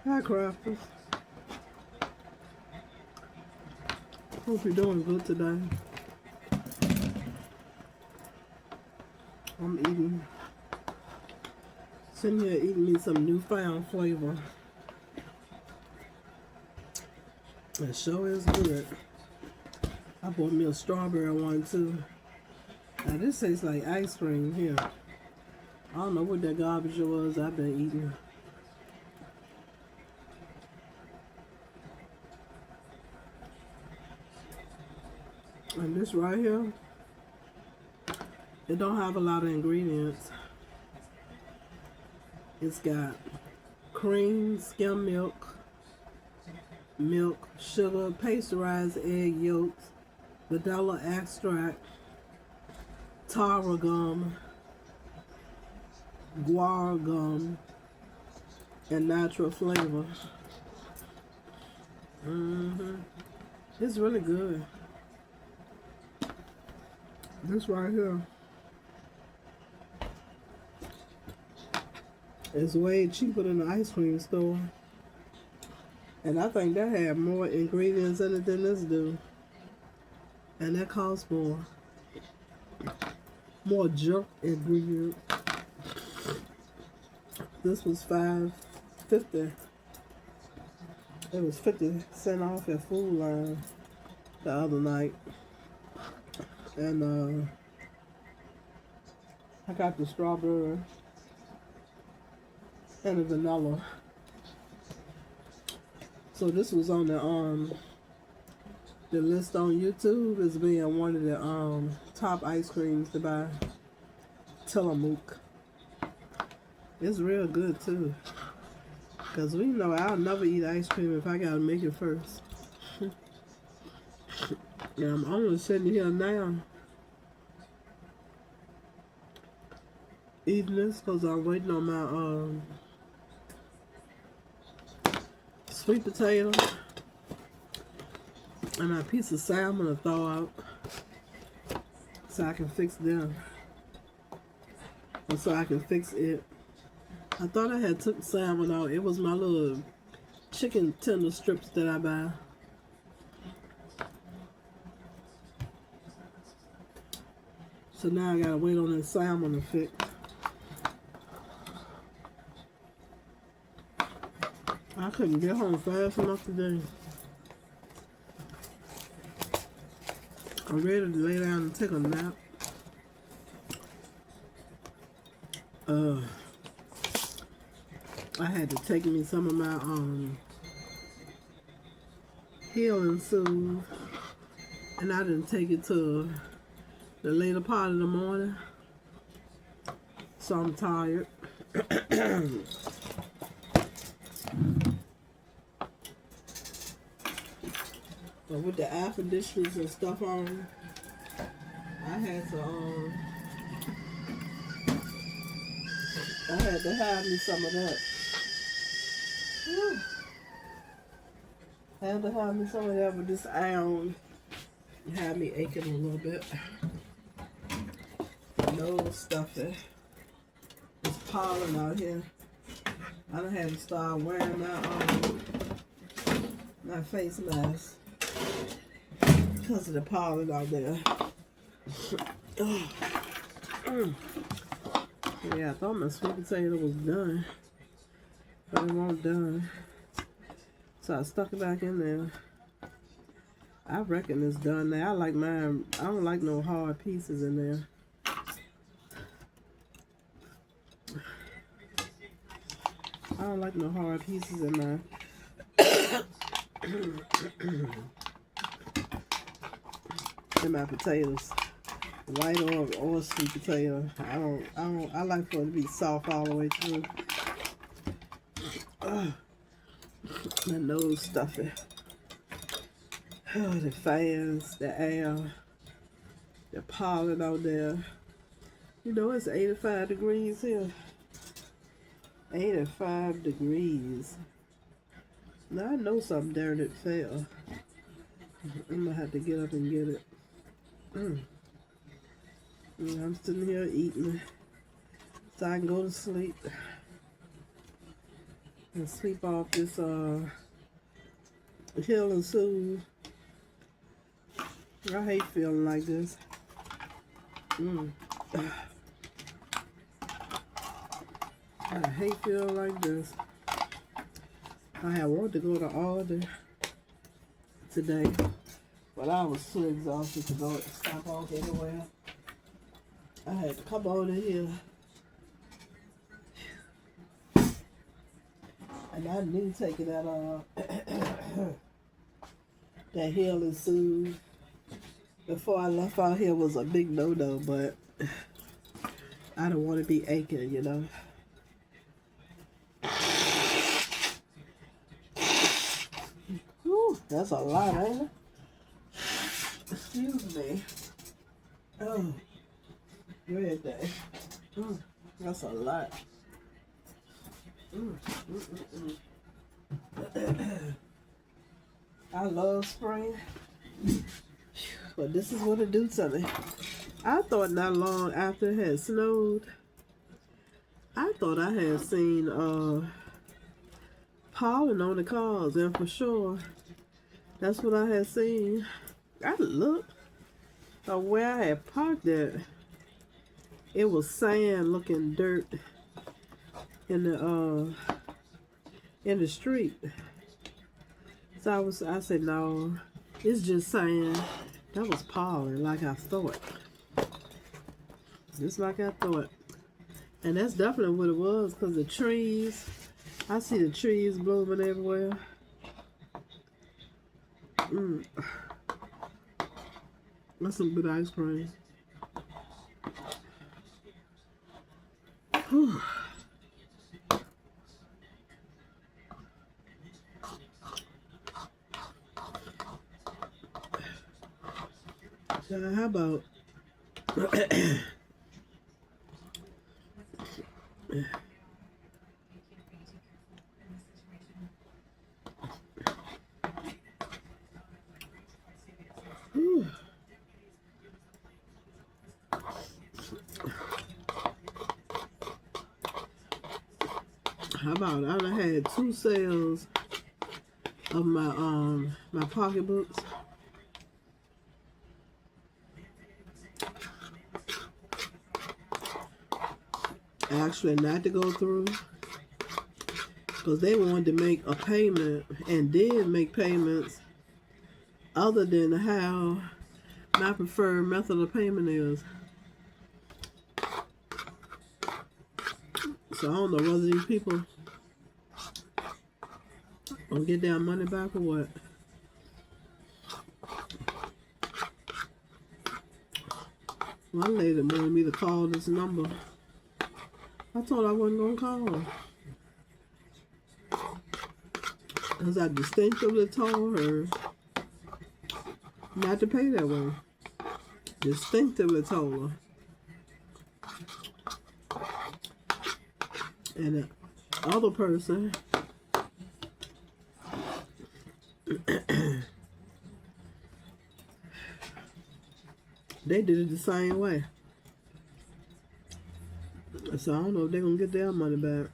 Hi, crafters. Hope you're doing good today. I'm sitting here eating me some newfound flavor. It sure is good. I bought me a strawberry one too. Now this tastes like ice cream here. I don't know what that garbage was I've been eating. And this right here, it don't have a lot of ingredients. It's got cream, skim milk, sugar, pasteurized egg yolks, vanilla extract, taro gum, guar gum, and natural flavor. It's really good. This right here is way cheaper than the ice cream store. And I think that had more ingredients in it than this do. And that costs more. More junk ingredients. This was $5.50. It was 50 cents off at Food Line the other night. And I got the strawberry and the vanilla. So this was on the list on YouTube as being one of the top ice creams to buy. Tillamook. It's real good too. Cause we know I'll never eat ice cream if I gotta make it first. Now I'm only sitting here now eating this because I'm waiting on my sweet potato and my piece of salmon to thaw out so I can fix them. And so I can fix it. I thought I had took salmon out. It was my little chicken tender strips that I buy. So now I gotta wait on that salmon to fix. I couldn't get home fast enough today. I'm ready to lay down and take a nap. I had to take me some of my healing soothe, and I didn't take it till the later part of the morning, so I'm tired. But with the air conditioners and stuff on, I had to have me some of that. Whew. I had to have me some of that, but this iron had me aching a little bit. Nose stuffing. It's pollen out here. I done had to start wearing my face mask because of the pollen out there. Yeah, I thought my sweet potato was done, but it wasn't done. So I stuck it back in there. I reckon it's done now. I like mine. I don't like no hard pieces in there. I don't like no hard pieces in mine. In my potatoes, white or sweet potato. I like for it to be soft all the way through. My nose stuffing. Oh, the fans, the air, the pollen out there. You know, it's 85 degrees here. 85 degrees. Now I know something there that fell. I'm gonna have to get up and get it. Yeah, I'm sitting here eating so I can go to sleep. and sleep off this Heal and Soothe. I hate feeling like this. I hate feeling like this. I had wanted to go to Aldi today, but I was too exhausted to go stop off anywhere. I had to come on in here. And I knew taking that that Heal and Soothe before I left out here was a big no-no, but I don't want to be aching, you know. Whew, that's a lot, ain't it? Excuse me. Oh, red day. That's a lot. I love spring, but this is what it do to me. I thought not long after it had snowed, I thought I had seen pollen on the cars, and for sure, that's what I had seen. I looked where I had parked at. It was sand looking dirt in the street. So I said, no, it's just sand. That was pollen, like I thought. Just like I thought. And that's definitely what it was, because the trees, I see the trees blooming everywhere. That's some good ice cream. Whew. How about I done had 2 sales of my pocketbooks. Actually not to go through, because they wanted to make a payment and did make payments other than how my preferred method of payment is. So I don't know whether these people gonna get their money back or what. One lady wanted me to call this number. I told her I wasn't gonna call, because I distinctly told her not to pay that way. Distinctively told her. And the other person they did it the same way. So I don't know if they're gonna get their money back.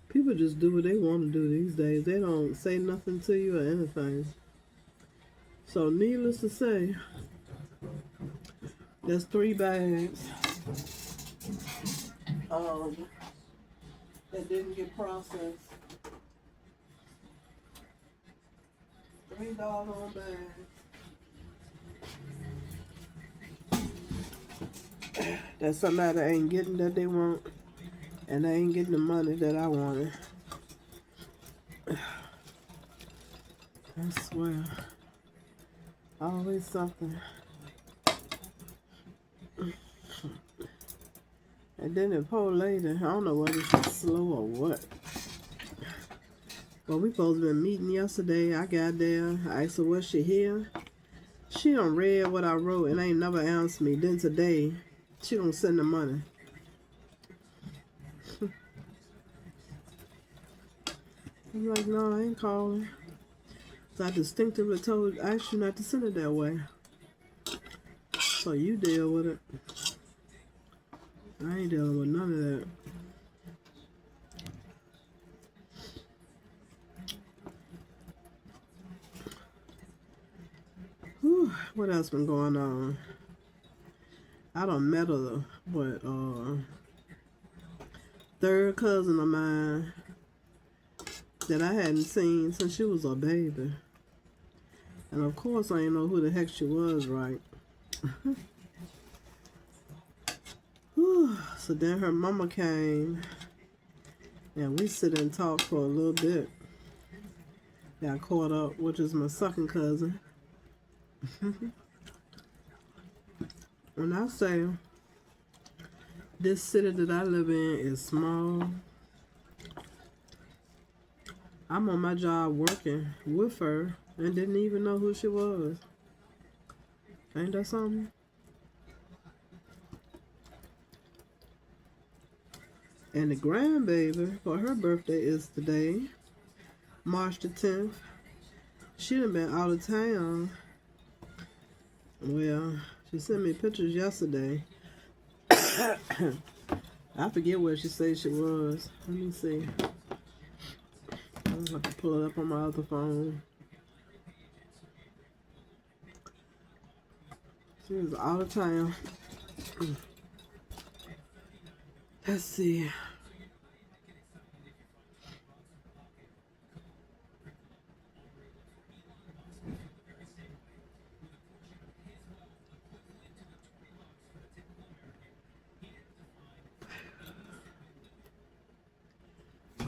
People just do what they want to do these days. They don't say nothing to you or anything. So needless to say, there's 3 bags that didn't get processed. $3 on bags that somebody ain't getting that they want, and they ain't getting the money that I wanted. I swear, always something. And then the poor lady, I don't know whether she's slow or what. But we supposed to be meeting yesterday. I got there. I asked her, was she here? She done read what I wrote and ain't never answered me. Then today, she don't send the money. I'm like, no, I ain't calling. So I distinctively asked you not to send it that way. So you deal with it. I ain't dealing with none of that. What else been going on? I done met a third cousin of mine that I hadn't seen since she was a baby. And of course I didn't know who the heck she was, right? So then her mama came and we sit and talk for a little bit. Got caught up, which is my second cousin. When I say this city that I live in is small, I'm on my job working with her and didn't even know who she was. Ain't that something? And the grandbaby for her birthday is today, March the 10th. She done been out of town. Well, she sent me pictures yesterday. I forget where she said she was. Let me see. I'll have to pull it up on my other phone. She was out of town. Let's see.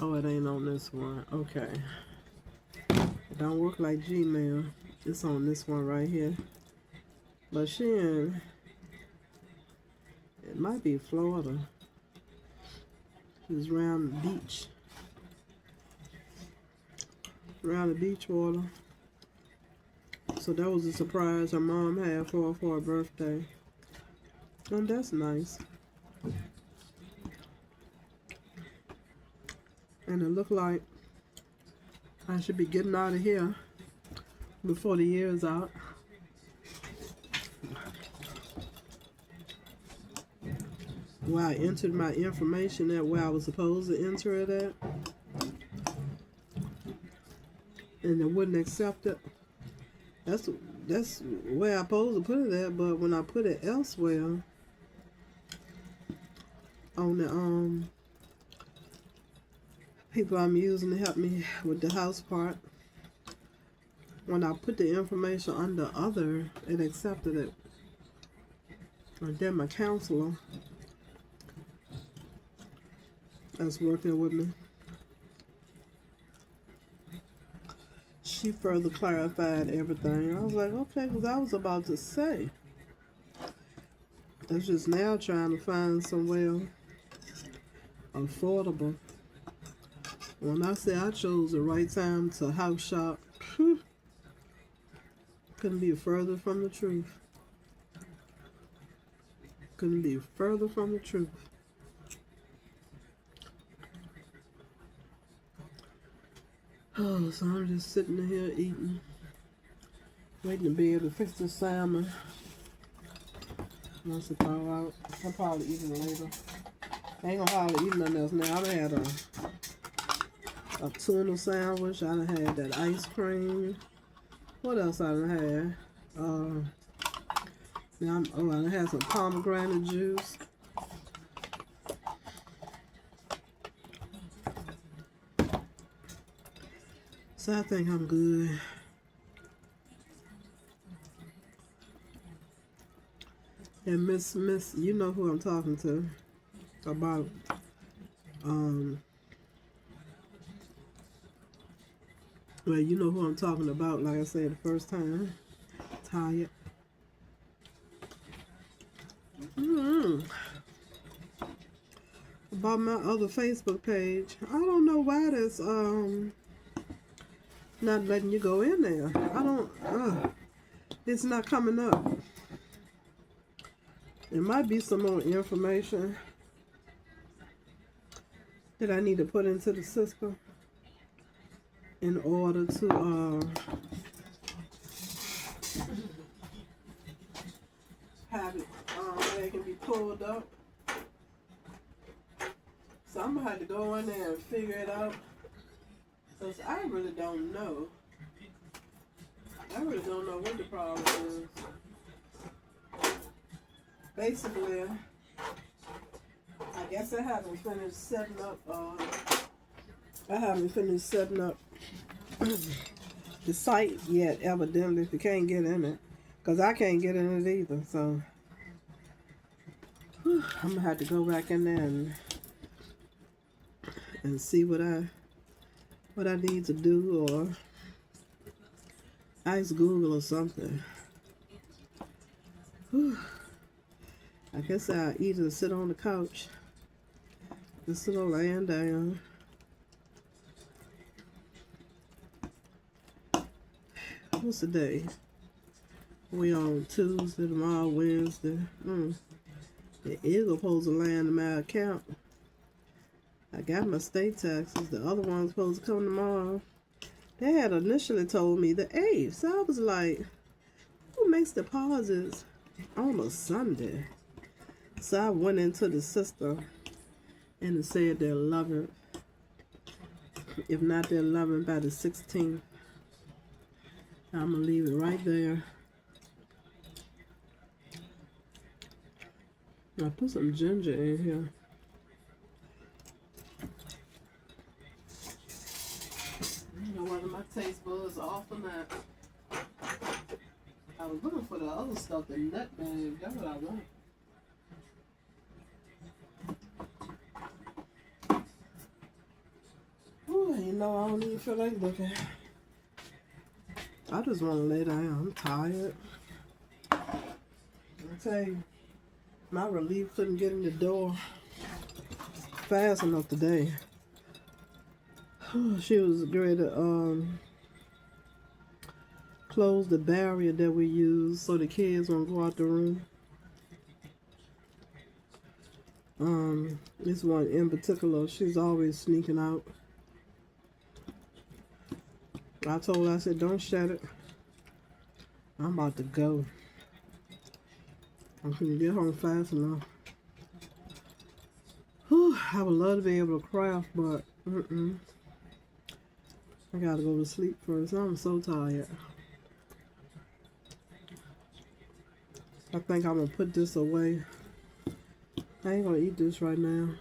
Oh, it ain't on this one. Okay. It don't work like Gmail. It's on this one right here. But she in, it might be Florida. She's around the beach. Around the beach water. So that was a surprise her mom had for her birthday. And that's nice. And it looked like I should be getting out of here before the year is out. Where I entered my information at where I was supposed to enter it at. And it wouldn't accept it. That's where I'm supposed to put it at, but when I put it elsewhere on the people I'm using to help me with the house part, when I put the information under other, it accepted it. And then my counselor that's working with me, she further clarified everything. I was like, okay, because I was about to say, it's just now trying to find somewhere affordable. When I say I chose the right time to house shop, couldn't be further from the truth. Couldn't be further from the truth. Oh, so I'm just sitting here eating, waiting to be able to fix the salmon. Once it thaw out, I'll probably eat it later. I ain't gonna hardly eat nothing else now. I had a tuna sandwich. I done had that ice cream. What else I done had? I done had some pomegranate juice. So I think I'm good. And Miss, you know who I'm talking to about, well, you know who I'm talking about, like I said the first time. Tired. About my other Facebook page. I don't know why that's, not letting you go in there. I don't, it's not coming up. There might be some more information that I need to put into the system in order to have it where it can be pulled up. So I'm gonna have to go in there and figure it out, because I really don't know I really don't know what the problem is. Basically, I guess I haven't finished setting up. The site yet. Evidently, if you can't get in it, because I can't get in it either. So I'm gonna have to go back in there and see what I need to do, or ask Google or something. Whew. I guess I'll either sit on the couch, just sit on laying down. What's the day? We on Tuesday, tomorrow Wednesday. The Eagle supposed to land in my account. I got my state taxes. The other one's supposed to come tomorrow. They had initially told me the 8th. So I was like, who makes deposits on a Sunday? So I went into the system and it said the 11th. If not the 11th, by the 16th. I'm going to leave it right there. I put some ginger in here. I don't know whether my taste buds are off or not. I was looking for the other stuff, the nutmeg. That's what I want. Ooh, you know, I don't even feel like looking. I just want to lay down. I'm tired. I tell you, my relief couldn't get in the door fast enough today. She was ready to close the barrier that we use so the kids won't go out the room. This one in particular, she's always sneaking out. I told her, I said, don't shut it. I'm about to go. I couldn't get home fast enough. Whew, I would love to be able to craft, but I gotta go to sleep first. I'm so tired. I think I'm gonna put this away. I ain't gonna eat this right now.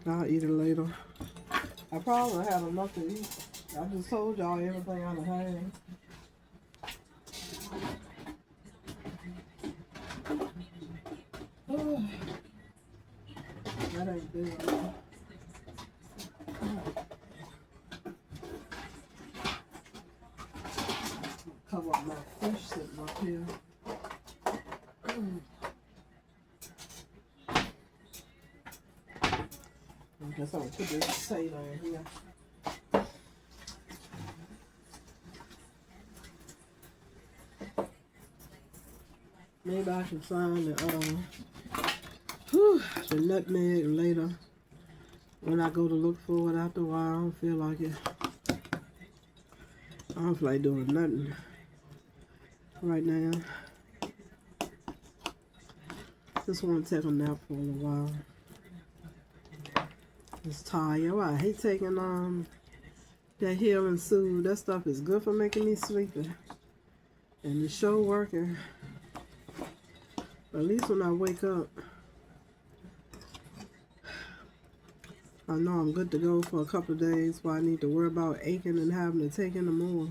I'll eat it later. I probably have enough to eat. I just told y'all everything I had. That ain't good. Cover up my fish sitting up here. I guess I'm gonna put this potato in here. Maybe I can find the nutmeg later when I go to look for it after a while. I don't feel like it. I don't feel like doing nothing right now. Just want to take a nap for a little while. It's tired. Oh, I hate taking that healing soothe. That stuff is good for making me sleepy. And it's sure working. At least when I wake up, I know I'm good to go for a couple of days while I need to worry about aching and having to take any more.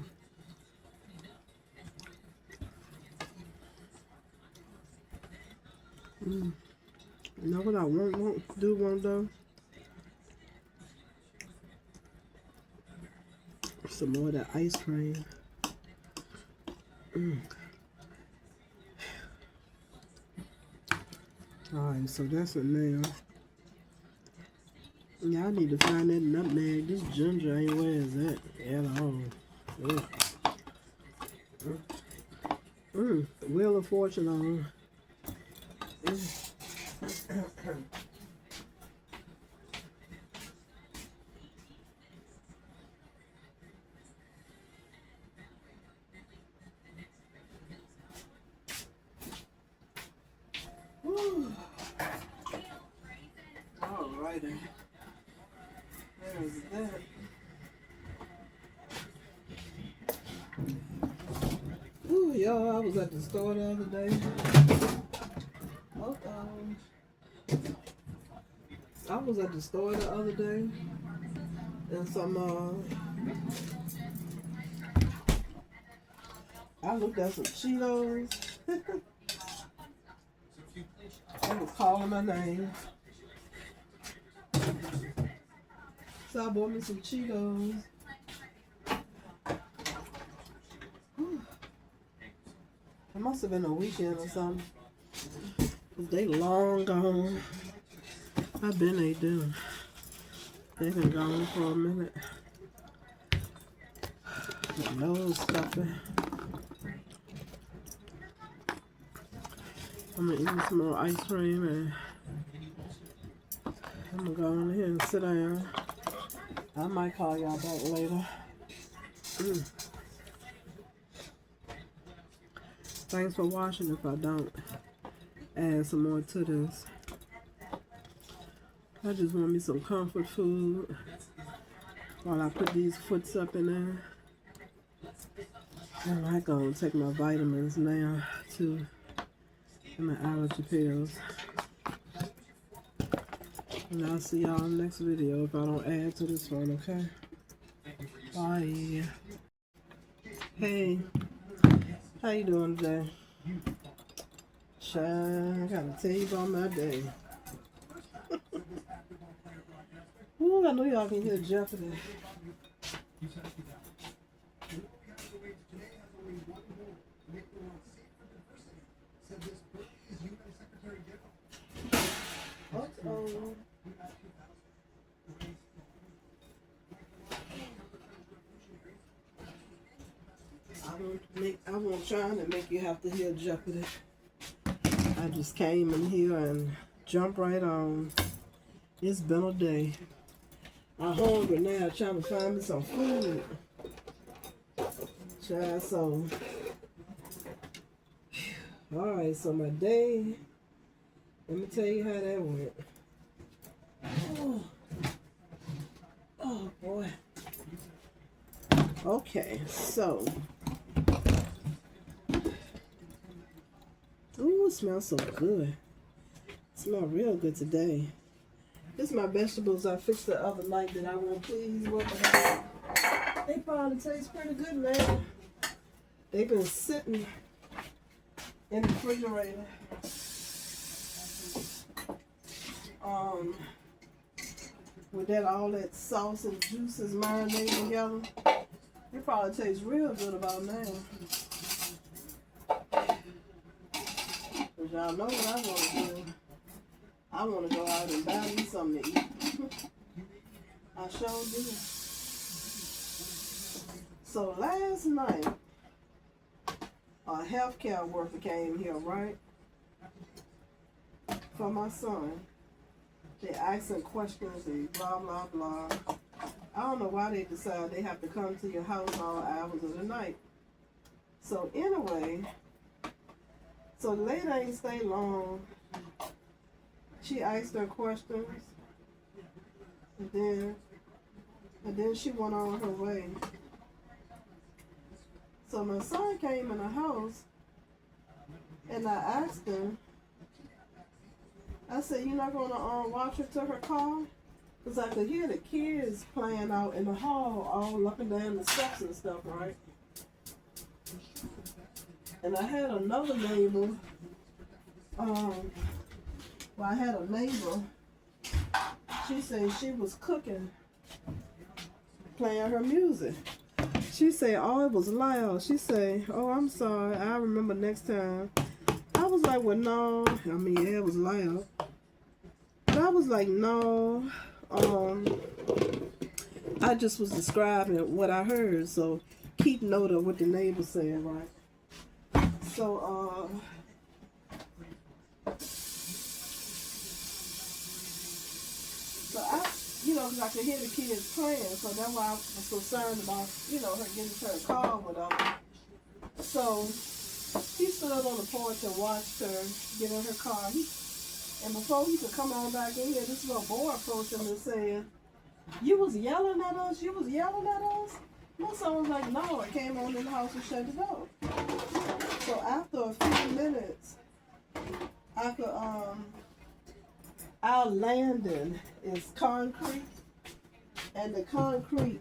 You know what I won't do? Some more of that ice cream. Alright, so that's it now. Yeah, I need to find that nutmeg. This ginger ain't where is that at all. Wheel of Fortune on. Alrighty. There's that. Yo, I was at the store the other day. I was at the store the other day, and I looked at some Cheetos. They was calling my name. So I bought me some Cheetos. It must have been a weekend or something. They long gone. I've been ate them. They've been gone for a minute. My nose stuffing. I'm gonna eat some more ice cream and I'm gonna go on here and sit down. I might call y'all back later. Thanks for watching. If I don't add some more to this, I just want me some comfort food while I put these foots up in there. And I gonna take my vitamins now too, and my allergy pills. And I'll see y'all in the next video if I don't add to this one, okay? Bye. Hey, how you doing today? Shine, I gotta tell you about my day. Ooh, I know y'all can hear Jeopardy. Uh-oh. I won't try to make you have to hear Jeopardy. I just came in here and jumped right on. It's been a day. I'm hungry now, trying to find me some food. Child, so. Alright, so my day, let me tell you how that went. Oh boy. Okay, so. Ooh, it smells so good. It smells real good today. This is my vegetables I fixed the other night that I won't please with. They probably taste pretty good now. They've been sitting in the refrigerator. With that all that sauce and juices marinated together. It probably tastes real good about now. Cause y'all know what I want to do. I want to go out and buy me something to eat. I sure do. So last night, a healthcare worker came here, right? For my son. They asking questions and blah, blah, blah. I don't know why they decide they have to come to your house all hours of the night. So anyway, so the lady ain't stay long. She asked her questions, and then she went on her way. So my son came in the house, and I asked him, I said, "You not gonna watch her to her car?" Because I could hear the kids playing out in the hall, all up and down the steps and stuff, right? And I had another neighbor. I had a neighbor. She said she was cooking, playing her music. She said, "Oh, it was loud." She said, "Oh, I'm sorry. I remember next time." I was like, "Well, no." I mean, yeah, it was loud. But I was like, "No." I just was describing what I heard. So keep note of what the neighbor said, right? So, because I could hear the kids playing, so that's why I was concerned about, her getting to her car or whatever. So he stood on the porch and watched her get in her car. And before he could come on back in here, this little boy approached him and said, "You was yelling at us? You was yelling at us?" My son was like, "No, I came on in the house and shut the door." after a few minutes, I could our landing is concrete, and the concrete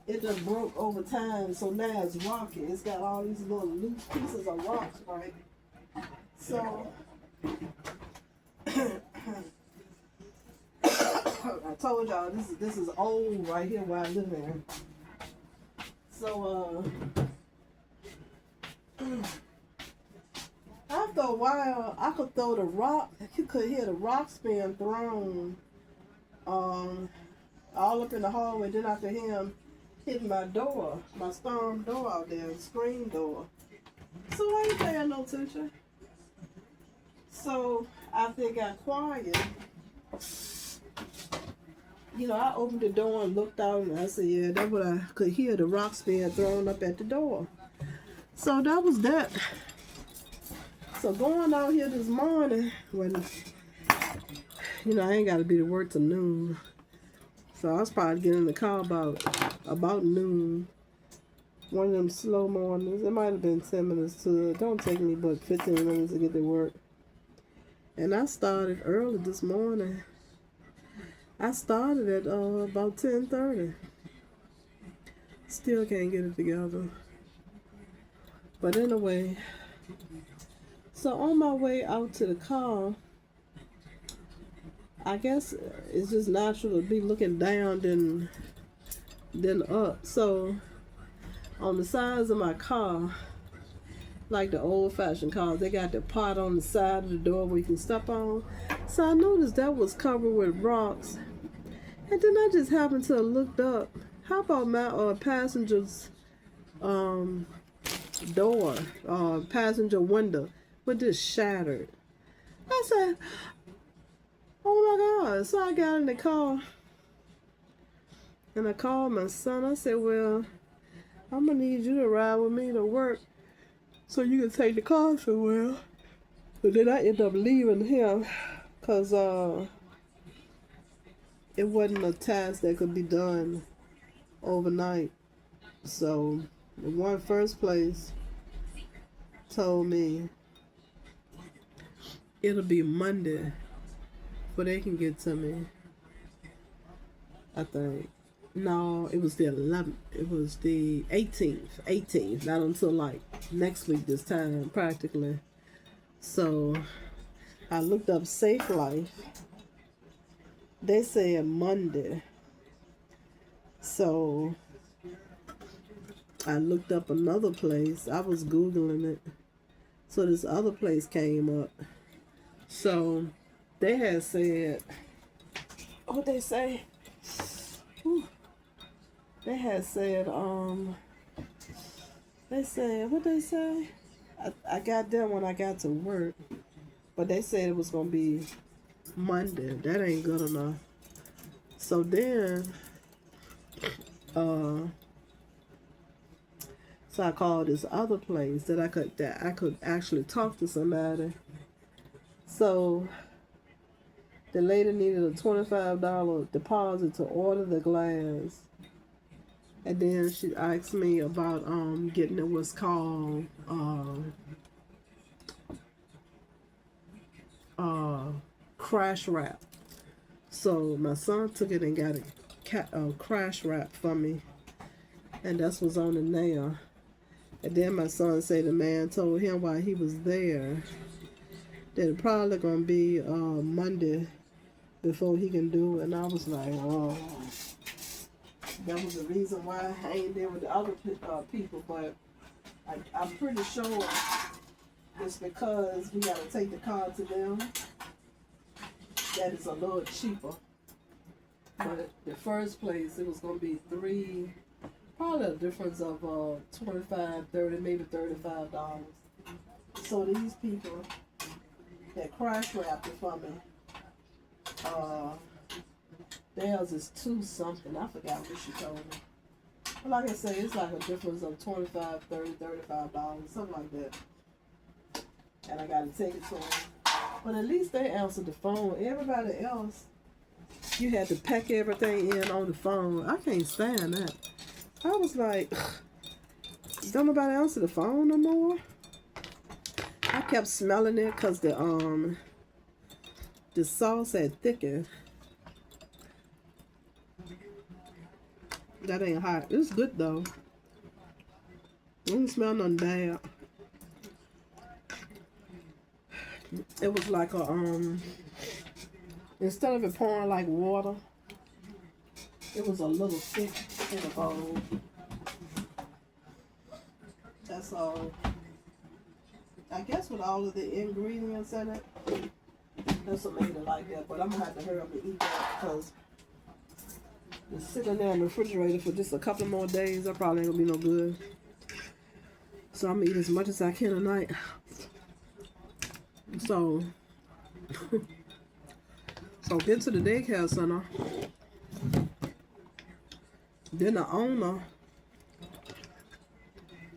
it just broke over time, so now it's rocky. It's got all these little loose pieces of rocks, right? So I told y'all this is old right here where I live in. So after a while, I could throw the rock. You could hear the rocks being thrown all up in the hallway. Then I could hear him hitting my door, my storm door out there, the screen door. So I ain't paying no attention. So after it got quiet, I opened the door and looked out, and I said, yeah, that's what I could hear, the rocks being thrown up at the door. So that was that. So going out here this morning, when, I ain't got to be to work till noon. So I was probably getting in the car about noon. One of them slow mornings. It might have been 10 minutes to it. Don't take me but 15 minutes to get to work. And I started early this morning. I started at about 10:30. Still can't get it together. But anyway, so on my way out to the car, I guess it's just natural to be looking down than up. So on the sides of my car, like the old-fashioned cars, they got the pot on the side of the door where you can step on. So I noticed that was covered with rocks. And then I just happened to have looked up. How about my passenger's door, passenger window, was just shattered. I said, oh my God. So I got in the car and I called my son. I said, well, I'm going to need you to ride with me to work so you can take the car somewhere. But then I ended up leaving him because it wasn't a task that could be done overnight. So the one first place told me it'll be Monday before they can get to me, I think. No, it was the 11th. It was the 18th. Not until like next week this time, practically. So I looked up Safe Life. They said Monday. So I looked up another place. I was Googling it. So this other place came up. So they had said, what they say? Whew. They had said, they said, what they say? I got them when I got to work. But they said it was going to be Monday. That ain't good enough. So then, so I called this other place that I could actually talk to somebody. So the lady needed a $25 deposit to order the glass. And then she asked me about getting what's called crash wrap. So my son took it and got a crash wrap for me, and that's what's on the nail. And then my son said the man told him while he was there that it probably gonna be Monday before he can do it. And I was like, oh, that was the reason why I ain't there with the other people. But I'm pretty sure it's because we gotta take the car to them. That is a little cheaper. But the first place, it was going to be probably a difference of $25, $30, maybe $35. So these people that crash wrapped it for me, theirs is $2 something. I forgot what she told me. But like I say, it's like a difference of $25, $30, $35, something like that. And I got to take it to them. But at least they answered the phone. Everybody else, you had to pack everything in on the phone. I can't stand that. I was like, don't nobody answer the phone no more? I kept smelling it because the sauce had thickened. That ain't hot. It's good though. It didn't smell nothing bad. It was like a instead of it pouring like water, it was a little thick in a bowl. That's all. I guess with all of the ingredients in it, that's what made it like that. But I'm gonna have to hurry up and eat that because it's sitting there in the refrigerator for just a couple more days. That probably ain't gonna be no good. So I'm gonna eat as much as I can tonight. So, get to the daycare center. Then the owner,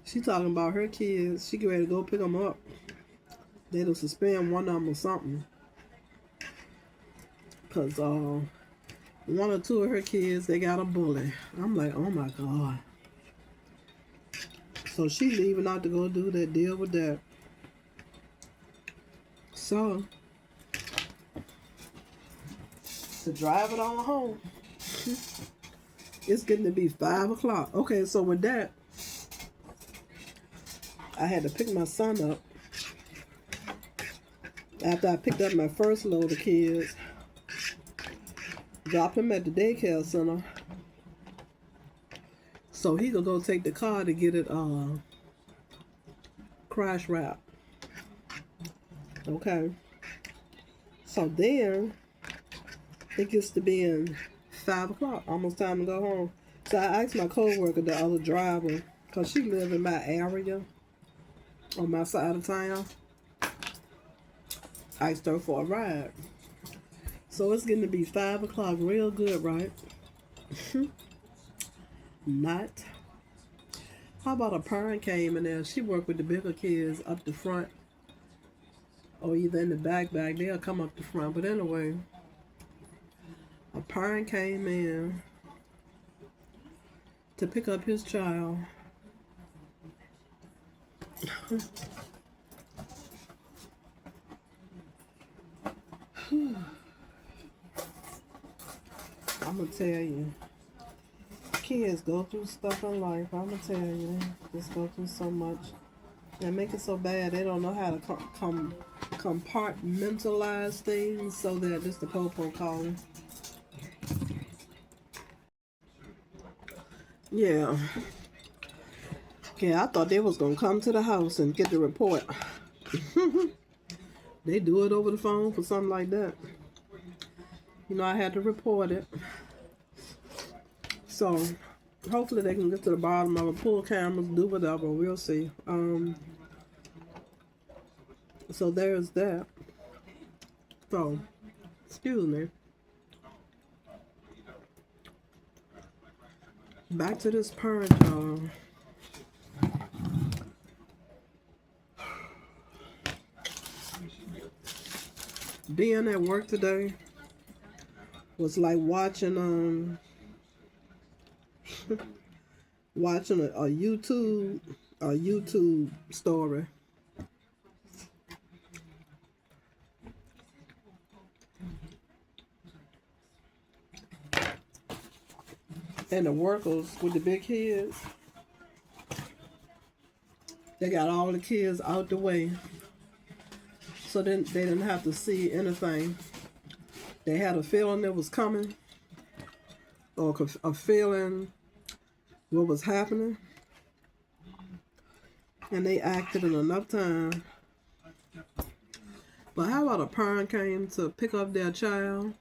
she talking about her kids. She get ready to go pick them up. They don't suspend one of them or something. Because one or two of her kids, they got a bully. I'm like, oh my God. So she leaving out to go do that, deal with that. So, to drive it on home, it's getting to be 5 o'clock. Okay, so with that, I had to pick my son up. After I picked up my first load of kids, dropped him at the daycare center, so he could go take the car to get it crash wrapped. Okay. So then it gets to being 5 o'clock, almost time to go home. So I asked my coworker, the other driver, because she lives in my area, on my side of town. I asked her for a ride. So it's getting to be 5 o'clock, real good, right? Not. How about a parent came in there? She worked with the bigger kids up the front, or either in the back. They'll come up the front. But anyway, a parent came in to pick up his child. I'm gonna tell you, kids go through stuff in life. I'm gonna tell you, just go through so much and make it so bad they don't know how to compartmentalize things. So that this the popo calling. Yeah, I thought they was gonna come to the house and get the report. They do it over the phone for something like that. You know, I had to report it. So hopefully they can get to the bottom of it, pull cameras, do whatever. We'll see. So there's that. So, excuse me. Back to this parent, y'all. Being at work today was like watching watching a YouTube story. And the workers with the big kids, they got all the kids out the way, so then they didn't have to see anything. They had a feeling it was coming, or a feeling what was happening, and they acted in enough time. But how about a parent came to pick up their child?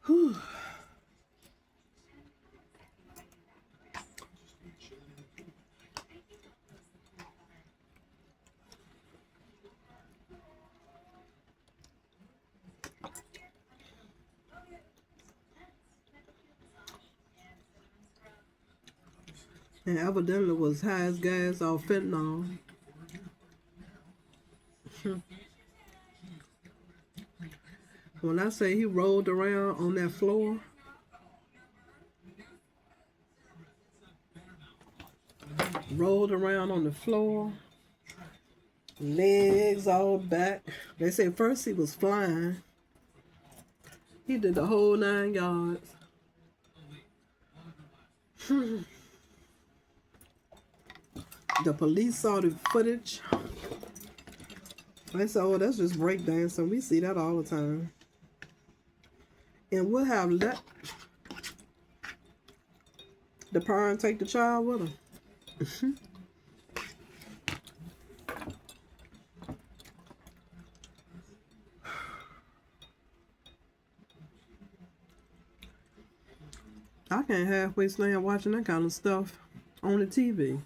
Whew. And evidently was high as gas off fentanyl. When I say he rolled around on that floor, rolled around on the floor, legs all back. They say first he was flying. He did the whole 9 yards. The police saw the footage. They said, oh, that's just breakdancing. We see that all the time. And we'll have let the parent take the child with them. I can't halfway stand watching that kind of stuff on the TV.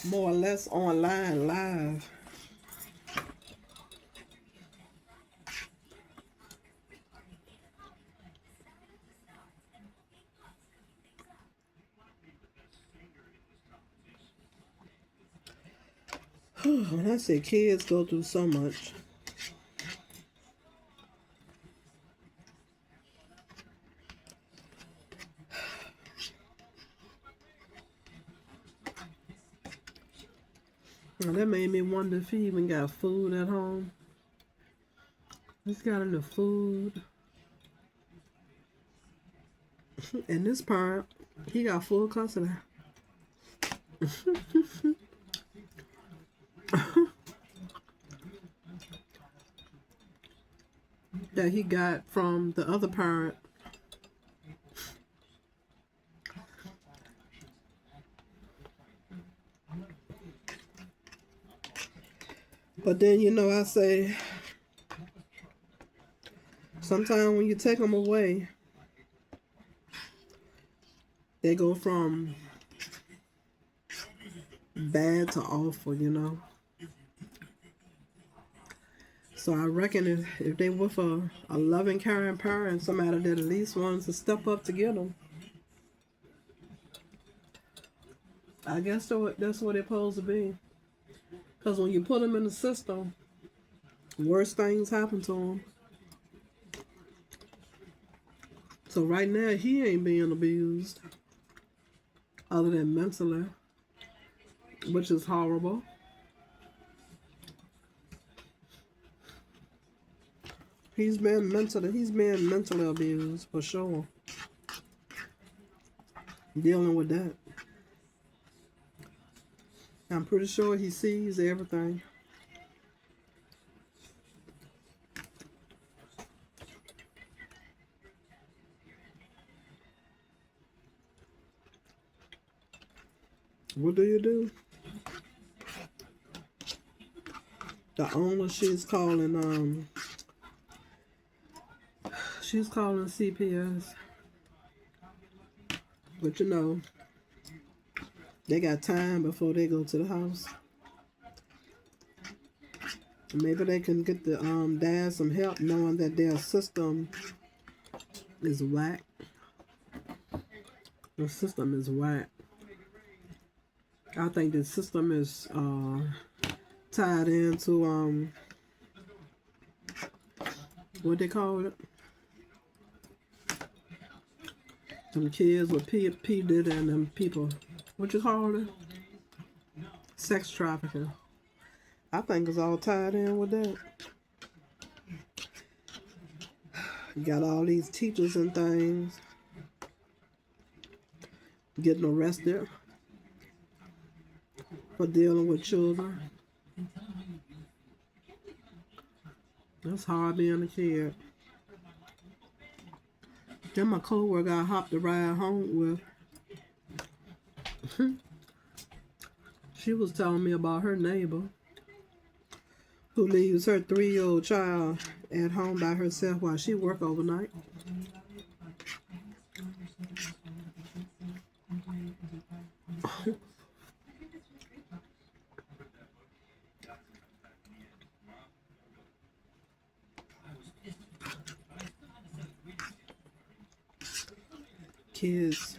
More or less online, live. When I say kids go through so much. Well, that made me wonder if he even got food at home. He's got enough food. And this parent, he got full custody. That he got from the other parent. But then, you know, I say, sometimes when you take them away, they go from bad to awful, you know. So I reckon if they with a loving, caring parent, somebody that at least wants to step up to get them, I guess that's what it's supposed to be. Because when you put them in the system, worse things happen to them. So right now, he ain't being abused, other than mentally, which is horrible. He's been mentally abused, for sure. Dealing with that. I'm pretty sure he sees everything. What do you do? The owner, she's calling CPS. But you know, they got time before they go to the house. Maybe they can get the dad some help, knowing that their system is whack. The system is whack. I think the system is tied into what they call it? Some kids with P Diddy and them people. What you call it? Sex trafficking. I think it's all tied in with that. You got all these teachers and things getting arrested for dealing with children. That's hard being a kid. Then my coworker I hopped the ride home with. She was telling me about her neighbor who leaves her 3-year-old child at home by herself while she work overnight. Kids,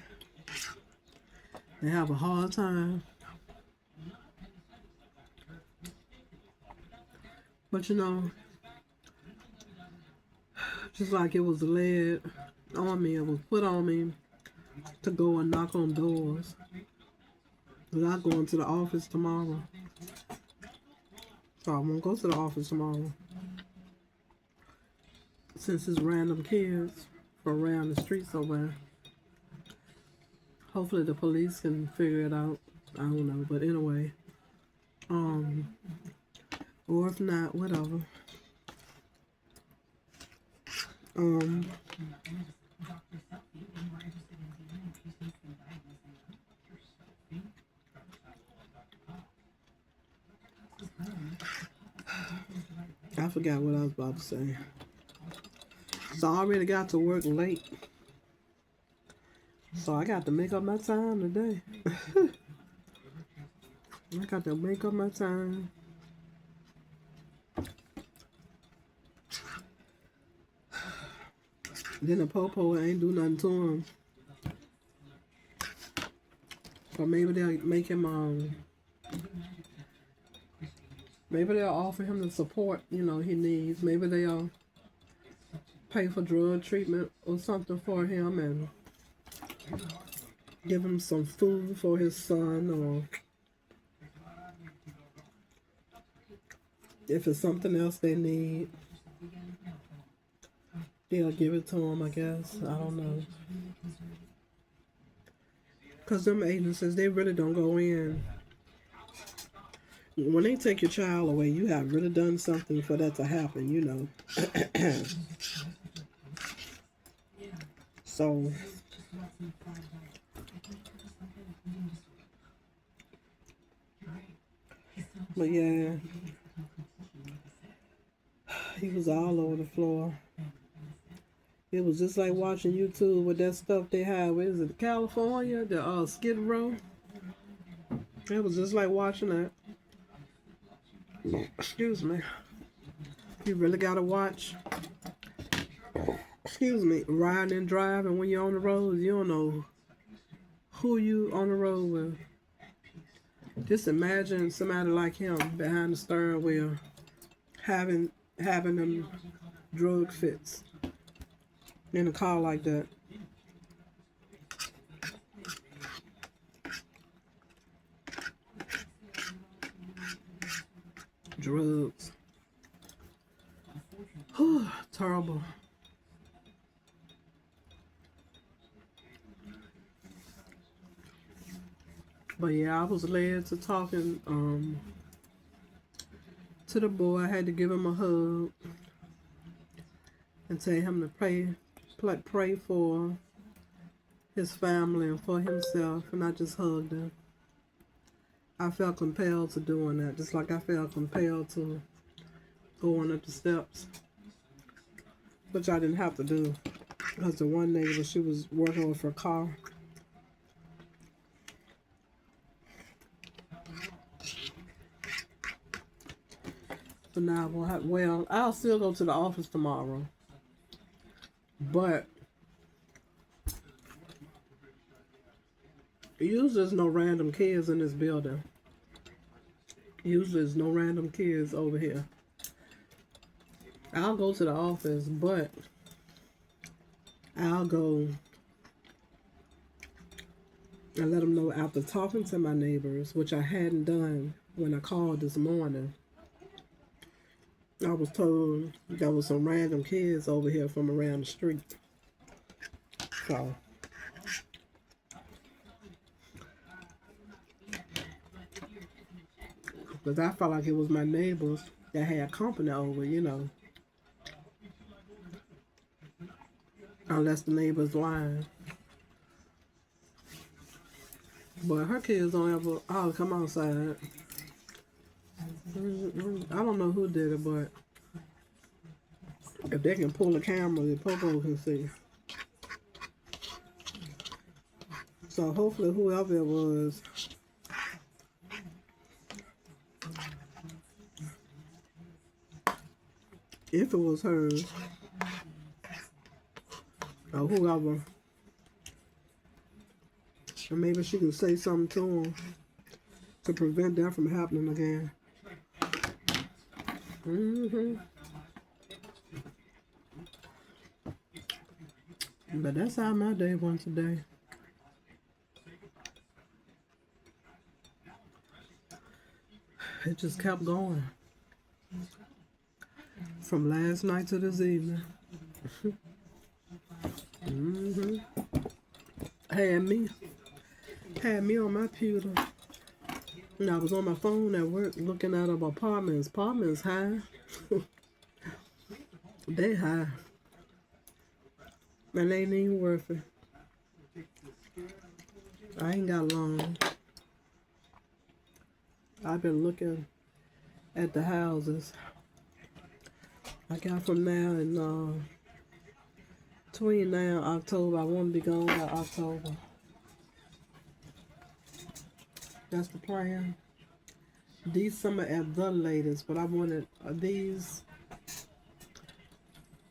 they have a hard time. But you know, just like it was laid on me, it was put on me to go and knock on doors. Because I'm going to the office tomorrow. So I won't go to the office tomorrow. Since it's random kids from around the streets over. Hopefully the police can figure it out. I don't know. But anyway. Or if not, whatever. I forgot what I was about to say. So I already got to work late. So I got to make up my time today. I got to make up my time. Then the popo ain't do nothing to him. Or maybe they'll make him, maybe they'll offer him the support, he needs. Maybe they'll pay for drug treatment or something for him and give him some food for his son, or if it's something else they need, they'll give it to him, I guess. I don't know. Because them agencies, they really don't go in. When they take your child away, you have really done something for that to happen, So, but yeah, he was all over the floor. It was just like watching YouTube with that stuff they had. What is it, California? The Skid Row? It was just like watching that. Excuse me. You really gotta watch. Excuse me. Riding and driving when you're on the road, you don't know who you on the road with. Just imagine somebody like him behind the steering wheel having them drug fits in a car like that. Drugs. Terrible. But yeah, I was led to talking to the boy. I had to give him a hug and tell him to pray for his family and for himself, and I just hugged him. I felt compelled to doing that, just like I felt compelled to going up the steps, which I didn't have to do because the one neighbor, she was working with her car. But now, well, I'll still go to the office tomorrow, but usually there's no random kids in this building. Usually there's no random kids over here. I'll go to the office, but I'll go and let them know after talking to my neighbors, which I hadn't done when I called this morning. I was told there was some random kids over here from around the street. So, because I felt like it was my neighbors that had company over, unless the neighbor's lying. But her kids don't ever come outside. I don't know who did it, but if they can pull the camera, the popo can see. So hopefully whoever it was, if it was hers, or whoever, and maybe she can say something to them to prevent that from happening again. But that's how my day went today. It just kept going from last night to this evening. hmm Had me on my computer. And I was on my phone at work looking at them apartments. Apartments high. They high. And they ain't even worth it. I ain't got long. I've been looking at the houses. I got from now and between now and October. I want to be gone by October. That's the plan. December at the latest, but I wanted these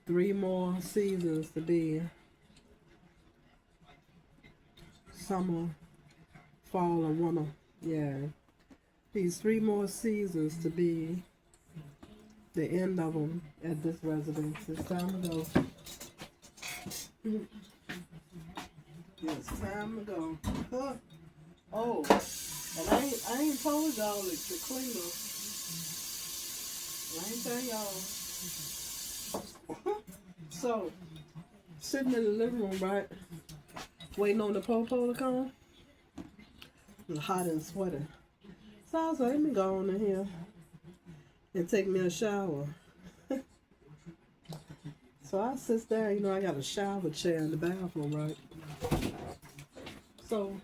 3 more seasons to be summer, fall, and winter. Yeah. These 3 more seasons to be the end of them at this residence. It's time to go. It's time to go. Huh. Oh, and I ain't told y'all the cleaner. I ain't tell y'all. So, sitting in the living room, right? Waiting on the popo to come. I'm hot and sweaty. So I was like, let me go on in here and take me a shower. So I sit there, you know, I got a shower chair in the bathroom, right? So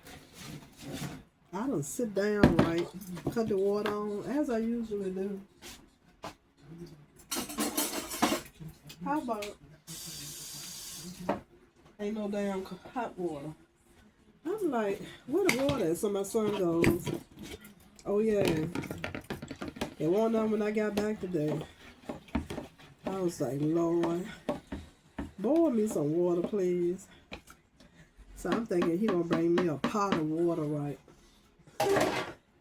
I done sit down, right? Cut the water on, as I usually do. How about ain't no damn hot water? I'm like, where the water at? So my son goes, oh yeah, it wasn't on when I got back today. I was like, Lord, boil me some water, please. So I'm thinking he gonna bring me a pot of water, right?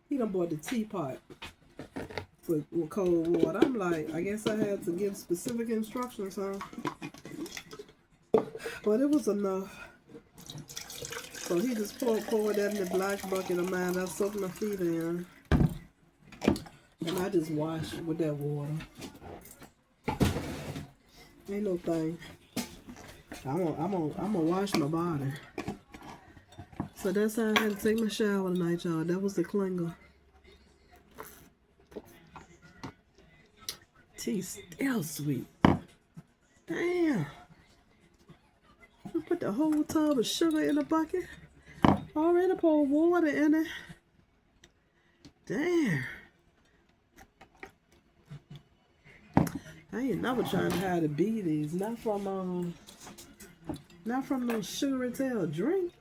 He done bought the teapot with cold water. I'm like, I guess I had to give specific instructions, huh? But it was enough. So he just poured that in the black bucket of mine. I soaked my feet in. And I just washed with that water. Ain't no thing. I'm gonna wash my body. So that's how I had to take my shower tonight, y'all. That was the Klinger. Tea still sweet. Damn. I put the whole tub of sugar in the bucket. Already poured water in it. Damn. I ain't never trying to hide the beaties. Not from no sugar and tail drink.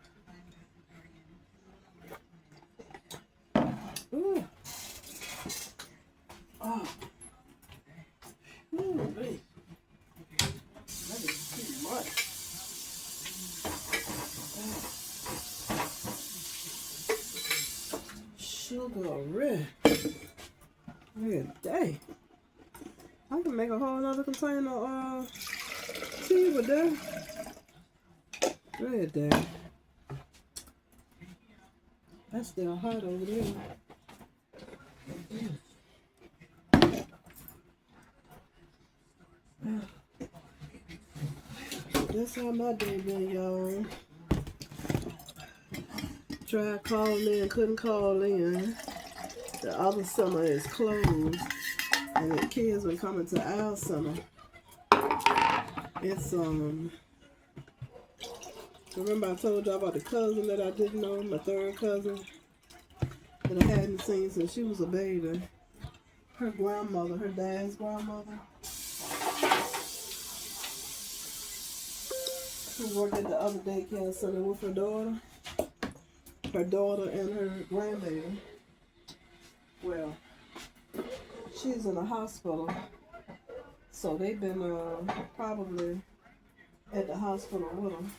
Ooh. Oh. Ooh, baby. That is too much. Sugar red. Red day. I can make a whole other container of tea with that. Red day. That's still hot over there. That's how my day been, y'all. Tried calling in, couldn't call in. The other center is closed, and the kids been coming to our center. It's remember I told y'all about the cousin that I didn't know, my third cousin that I hadn't seen since she was a baby. Her grandmother, her dad's grandmother, who worked at the other daycare center with her daughter and her grandbaby. Well, she's in a hospital, so they've been probably at the hospital with them.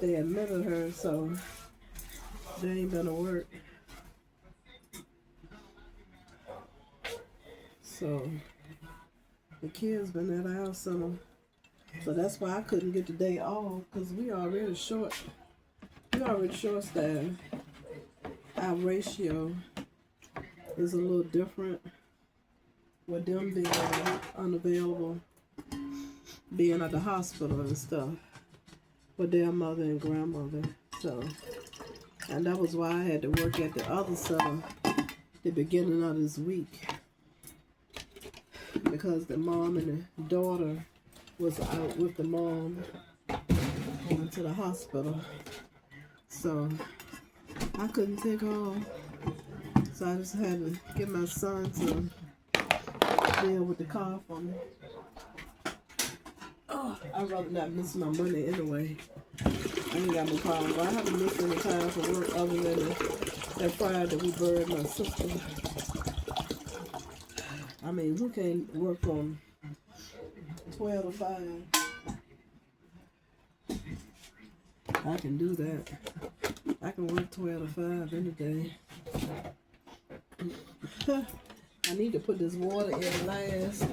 They admitted her, so they ain't been to work. So the kids been at our center. So that's why I couldn't get the day off, because we already short staffed. our ratio is a little different with them being unavailable, being at the hospital and stuff with their mother and grandmother. So, and that was why I had to work at the other center the beginning of this week, because the mom and the daughter was out with the mom going to the hospital. So I couldn't take off. So I just had to get my son to deal with the car for me. Oh, I'd rather not miss my money anyway. I ain't got no problem. But I haven't missed any time for work other than that Friday that we buried my sister. I mean, who can't work from 12 to 5? I can do that. I can work 12 to 5 any day. I need to put this water in last,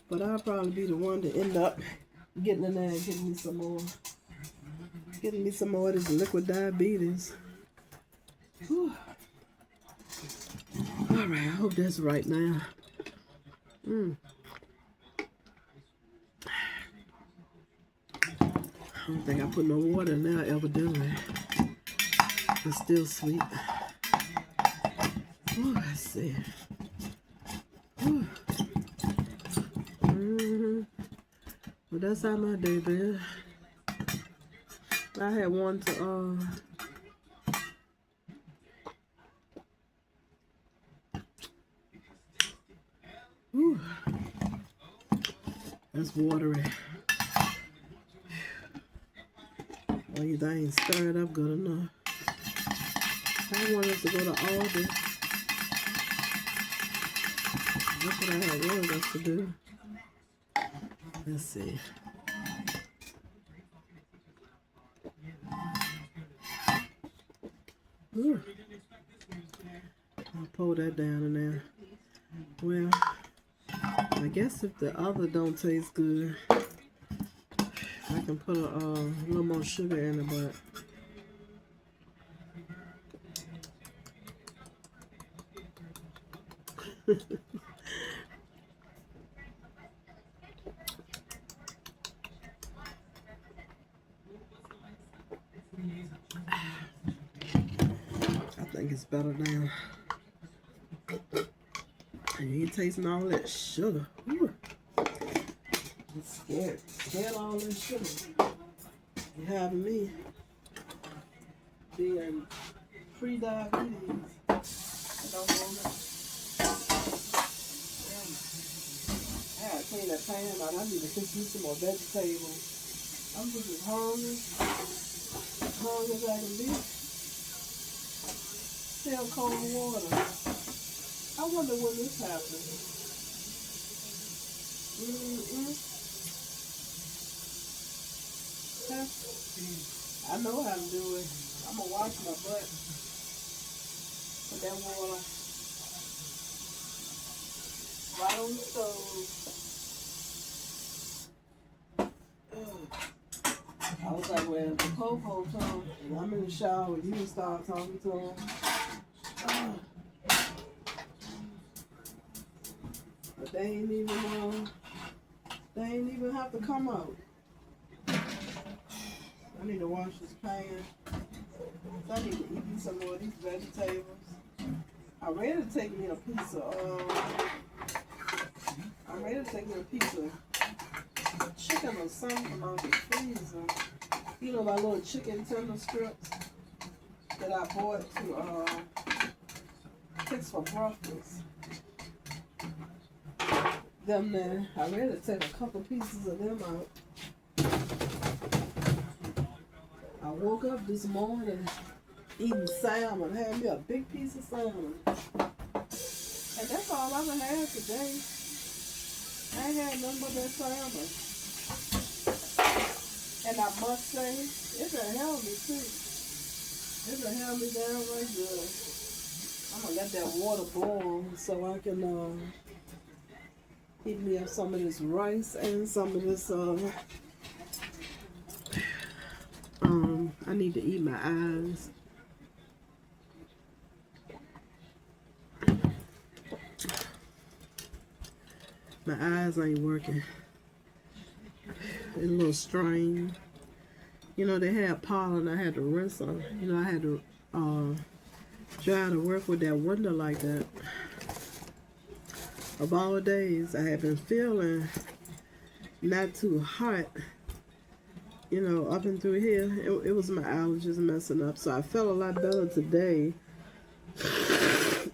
but I'll probably be the one to end up getting in there and getting me some more. Getting me some more of this liquid diabetes. Whew. All right, I hope that's right now. I don't think I put no water in there evidently. It's still sweet. Oh, let's see. Well, that's how my day been. I had one to that's watery. Well, you ain't stirred up good enough. I want us to go to Aldi. That's what I had wanted us to do. Let's see. Ooh. I'll pull that down in there. Well, I guess if the other don't taste good, I can put a little more sugar in it, but I think it's better now. And you ain't tasting all that sugar. Ooh. I'm scared. Scared of all that sugar. You having me being pre-diabetes. I don't want it. I gotta clean that pan out. I need to cook me some more vegetables. I'm just as hungry as I can be. Still cold water. I wonder when this happens. I know how to do it. I'm gonna wash my butt with that water right on the stove. I was like, well, the Popo told me, I'm in the shower, you can start talking to him. But they ain't even have to come out. I need to wash this pan. I need to eat me some more of these vegetables. I'm ready to take me a piece of chicken or something out the freezer. You know, my little chicken tender strips that I bought to fix for breakfast. Them there, I ready to take a couple pieces of them out. I woke up this morning eating salmon, had me a big piece of salmon. And that's all I've had today. I ain't had nothing but that salmon. And I must say, it done held me too. It done held me down right good. I'm gonna let that water boil so I can heat me up some of this rice and some of this I need to eat my eyes. My eyes ain't working. It's a little strained. You know, they had pollen. I had to rinse them. You know, I had to try to work with that window like that. Of all days, I had been feeling not too hot. You know, up and through here, it was my allergies messing up. So I felt a lot better today.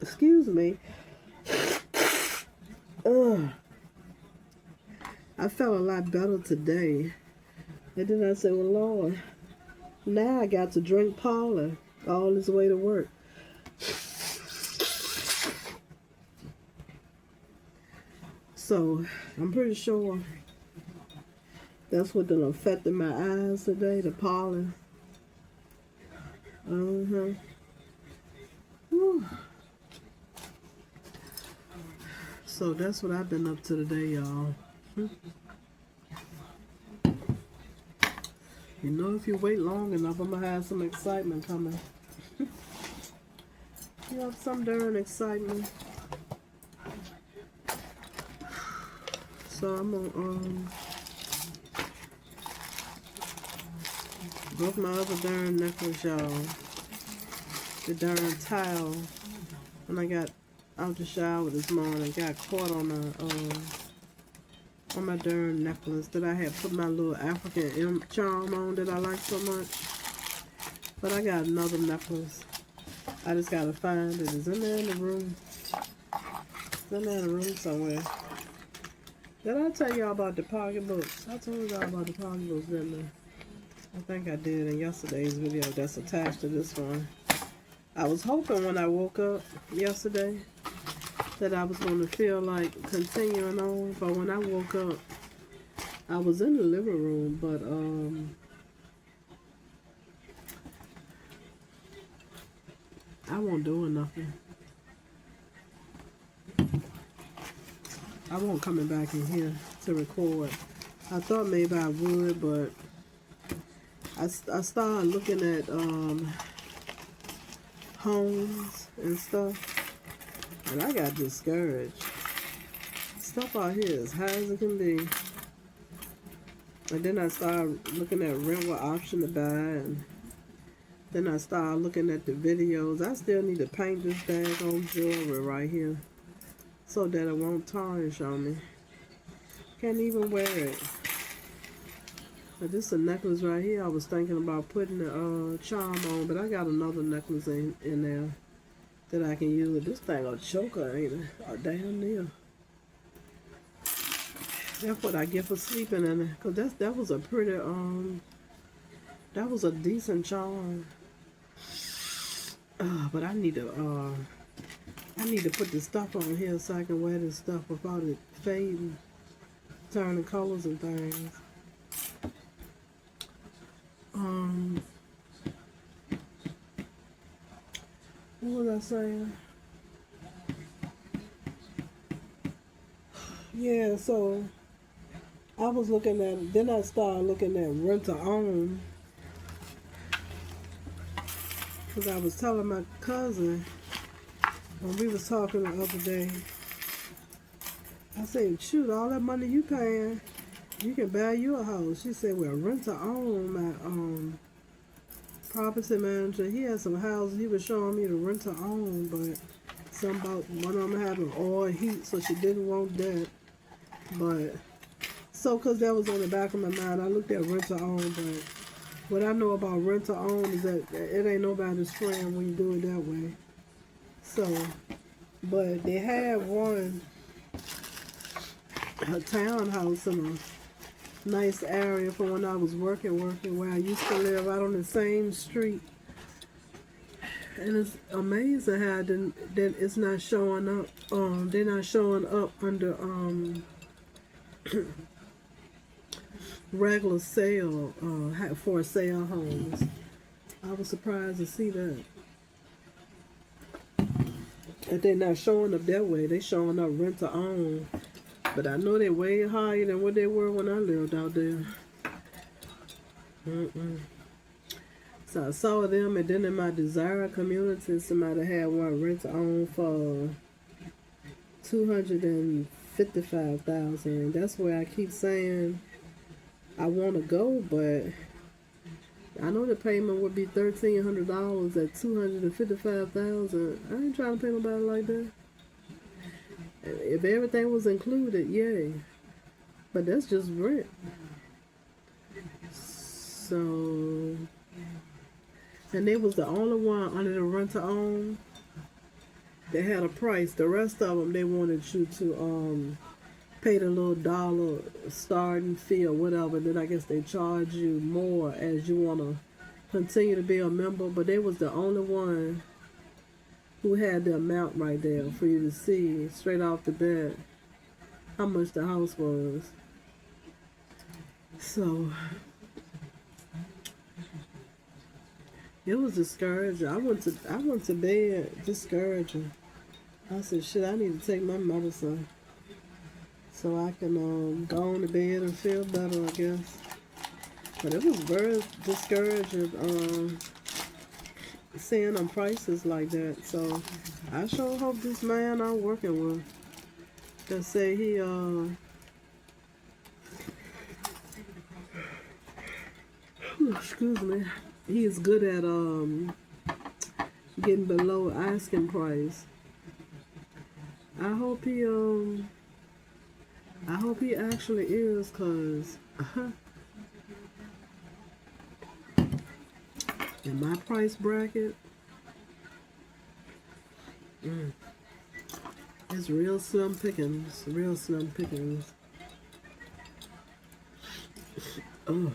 Excuse me. I felt a lot better today. And then I said, well, Lord, now I got to drink pollen all this way to work. So I'm pretty sure that's what done affected my eyes today, the pollen. Whew. So that's what I've been up to today, y'all. You know, if you wait long enough, I'm gonna have some excitement coming. You have some darn excitement. So I'm gonna broke my other darn necklace, y'all. The darn towel. When I got out the shower this morning, got caught on my darn necklace that I had put my little African charm on that I like so much. But I got another necklace. I just gotta find it. It's in there in the room. It's in there in the room somewhere. Did I tell y'all about the pocketbooks? I told y'all about the pocketbooks, didn't I? I think I did in yesterday's video that's attached to this one. I was hoping when I woke up yesterday that I was going to feel like continuing on, but when I woke up, I was in the living room, but I wasn't doing nothing. I won't coming back in here to record. I thought maybe I would, but I started looking at homes and stuff, and I got discouraged. Stuff out here is high as it can be. And then I started looking at rent with option to buy, and then I started looking at the videos. I still need to paint this daggone jewelry right here so that it won't tarnish on me. Can't even wear it. But this is a necklace right here. I was thinking about putting the charm on, but I got another necklace in there that I can use. This thing a choker, ain't it? Oh, damn near. That's what I get for sleeping in it. Cause that was a pretty that was a decent charm. But I need to put the stuff on here so I can wear this stuff without it fading, turning colors and things. What was I saying? Yeah, so I was looking at, then I started looking at rent to own. Because I was telling my cousin, when we was talking the other day, I said, shoot, all that money you paying, you can buy you a house. She said, well, rent to own. My property manager, he had some houses he was showing me to rent to own, but some about one of them having oil heat, so she didn't want that. But so, because that was on the back of my mind, I looked at rent to own. But what I know about rent to own is that it ain't nobody's friend when you do it that way. So, but they had one, a townhouse in a nice area for when I was working where I used to live, out on the same street. And it's amazing how then it's not showing up. They're not showing up under regular sale, for sale homes. I was surprised to see that. And they're not showing up that way. They're showing up rent to own. But I know they're way higher than what they were when I lived out there. So I saw them, and then in my Desire community, somebody had one rent to own for $250 $55,000. That's where I keep saying I want to go, but I know the payment would be $1,300 at $255,000. I ain't trying to pay nobody like that. If everything was included, yay. But that's just rent. So, and they was the only one under the rent to own that had a price. The rest of them, they wanted you to pay the little dollar starting fee or whatever. Then I guess they charge you more as you want to continue to be a member. But they was the only one who had the amount right there for you to see straight off the bat how much the house was. So it was discouraging. I went to bed discouraging. I said, shit, I need to take my medicine so I can go on to bed and feel better, I guess. But it was very discouraging seeing them prices like that. So I sure hope this man I'm working with that say he excuse me, he is good at getting below asking price. I hope he actually is, cause in my price bracket, it's real slim pickings, real slim pickings. Ooh,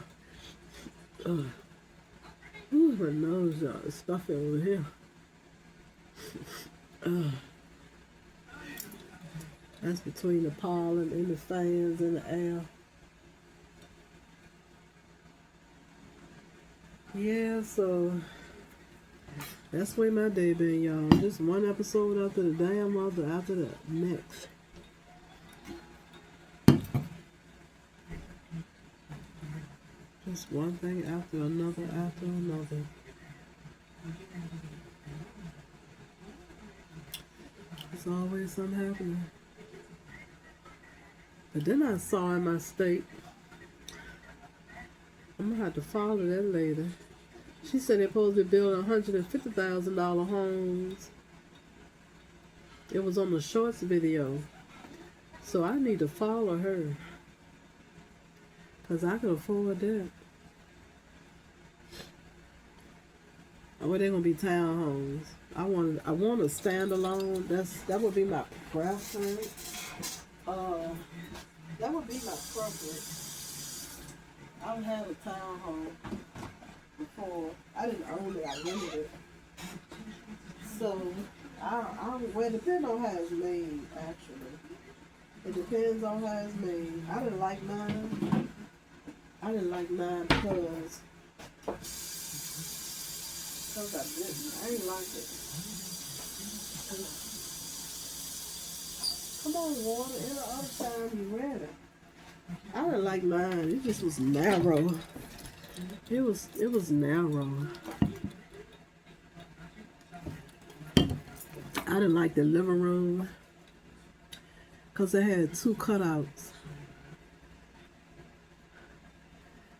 my nose is stuffy over here. That's between the pollen and the fans and the air. Yeah, so that's the way my day been, y'all. Just one episode after the damn other, after the next. Just one thing after another, after another. There's always something happening. But then I saw in my state, I'm gonna have to follow that later. She said they're supposed to be building $150,000 homes. It was on the shorts video. So I need to follow her, cause I can afford that. Or they're gonna be townhomes. I want a standalone. That would be my preference. That would be my preference. I've had a townhome before. I didn't own it, I rented it. So, well, it depends on how it's made, actually. It depends on how it's made. I didn't like mine. I didn't like mine because I didn't like it. Come on, water. Any other time you read it. I didn't like mine. It just was narrow. It was narrow. I didn't like the living room because it had two cutouts.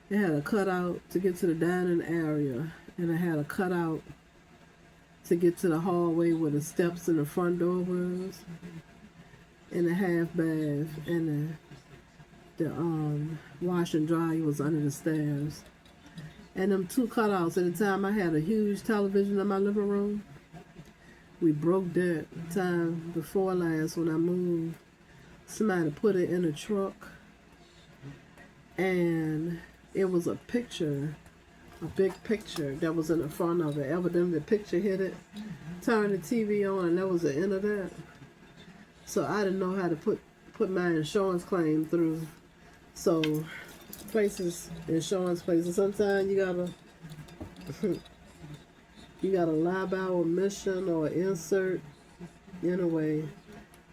It had a cutout to get to the dining area, and it had a cutout to get to the hallway where the steps in the front door was, and the half bath, and the wash and dryer was under the stairs. And them two cutouts, at the time I had a huge television in my living room. We broke that time before last when I moved. Somebody put it in a truck, and it was a picture, a big picture that was in the front of it. Evidently the picture hit it, turned the TV on, and that was the end of that. So I didn't know how to put my insurance claim through. So insurance places, sometimes you gotta lie about omission or insert. Anyway,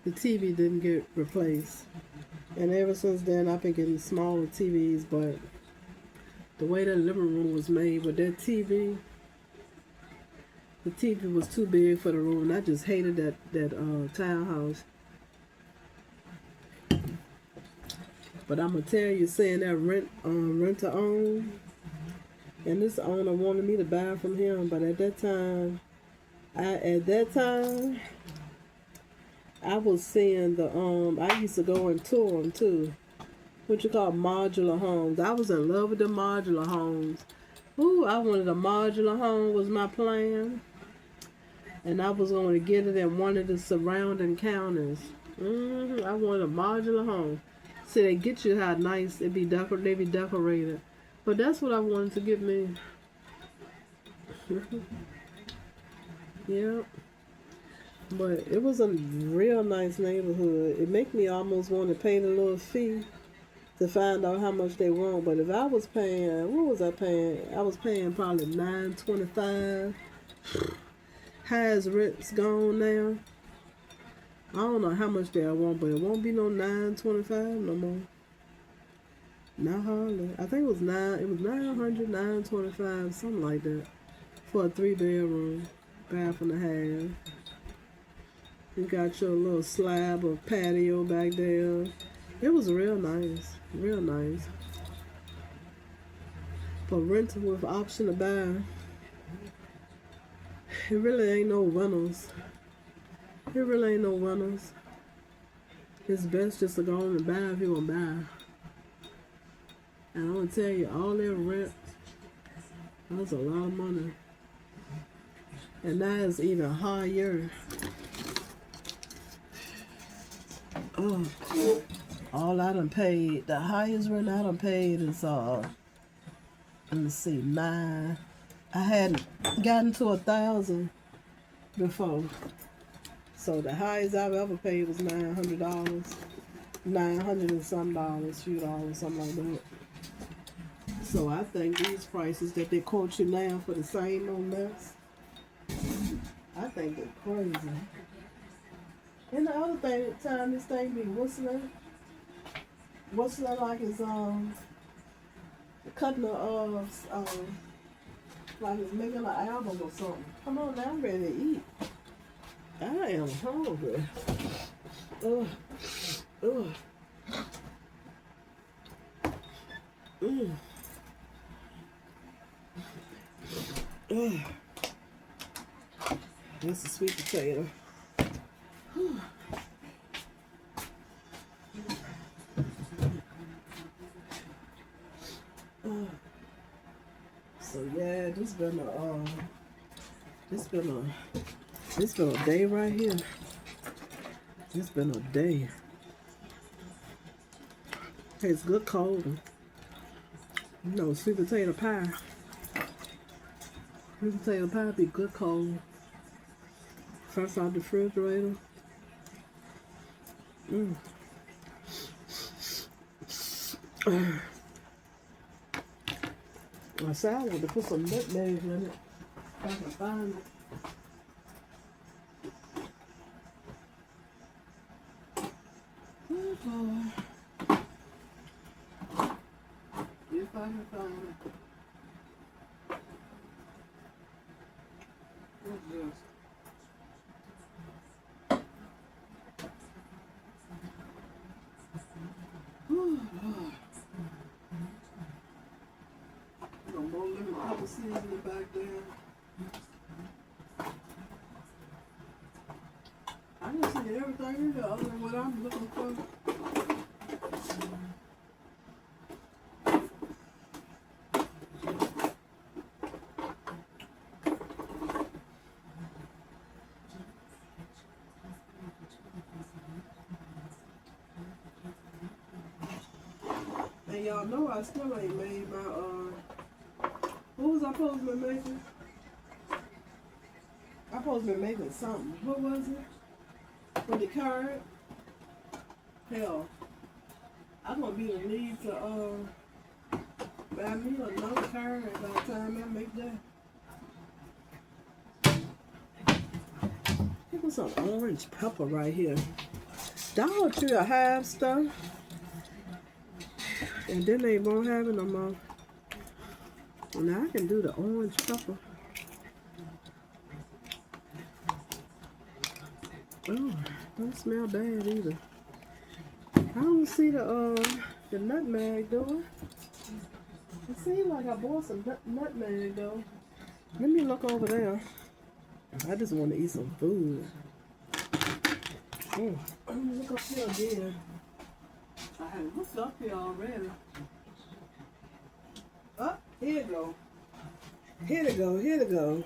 the TV didn't get replaced. And ever since then, I've been getting smaller TVs, but the way that living room was made with that TV, the TV was too big for the room. And I just hated that townhouse. But I'm gonna tell you, saying that rent to own, and this owner wanted me to buy from him, but at that time, I was seeing I used to go and tour them too. What you call modular homes. I was in love with the modular homes. Ooh, I wanted a modular home was my plan. And I was going to get it in one of the surrounding counties. I wanted a modular home. See, they get you how nice they be decorated. But that's what I wanted to get me. Yeah. But it was a real nice neighborhood. It make me almost want to pay the little fee to find out how much they want. But if I was paying, what was I paying? I was paying probably $9.25. Has rent's gone now. I don't know how much they want, but it won't be no $9.25 no more. Not hardly. I think it was $925, something like that, for a 3-bedroom, bath and a half. You got your little slab of patio back there. It was real nice, real nice. But renting with option to buy, it really ain't no rentals. It really ain't no rentals. It's best just to go on and buy if you're gonna buy. And I'm gonna tell you, all their rent, that's a lot of money. And that is even higher. Oh, all I done paid, the highest rent I done paid is let me see, 9. I hadn't gotten to 1,000 before. So the highest I've ever paid was $900. 900 and some dollars, few dollars, something like that. So I think these prices that they quote you now for the same old mess, I think they're crazy. And the other time this thing be whistling like it's cutting like it's making an album or something. Come on now, I'm ready to eat. I am hungry. Ugh. This is sweet potato. So yeah, this been a day right here. It's been a day. Tastes good cold. You know, sweet potato pie. Sweet potato pie be good cold. Fresh out the refrigerator. I said I want to put some nutmeg in it. If I can find it. Oh, Lord. If I can find it. What's this? Oh, Lord. Got more lemon pepper seeds in the back there. I didn't see everything in there other than what I'm looking for. And y'all know I still ain't made my what was I supposed to be making? I supposed to be making something. What was it? For the card? Hell, I'm gonna be in need to buy me another card by the time I make that. There was some orange pepper right here. Dollar Tree will have stuff, and then they won't have it no more. Now I can do the orange pepper. Oh, don't smell bad either. I don't see the the nutmeg doing? It seems like I bought some nutmeg though. Let me look over there. I just want to eat some food. Let me look up here again. I have looked up here already. Oh, here it go. Here to go, here to go.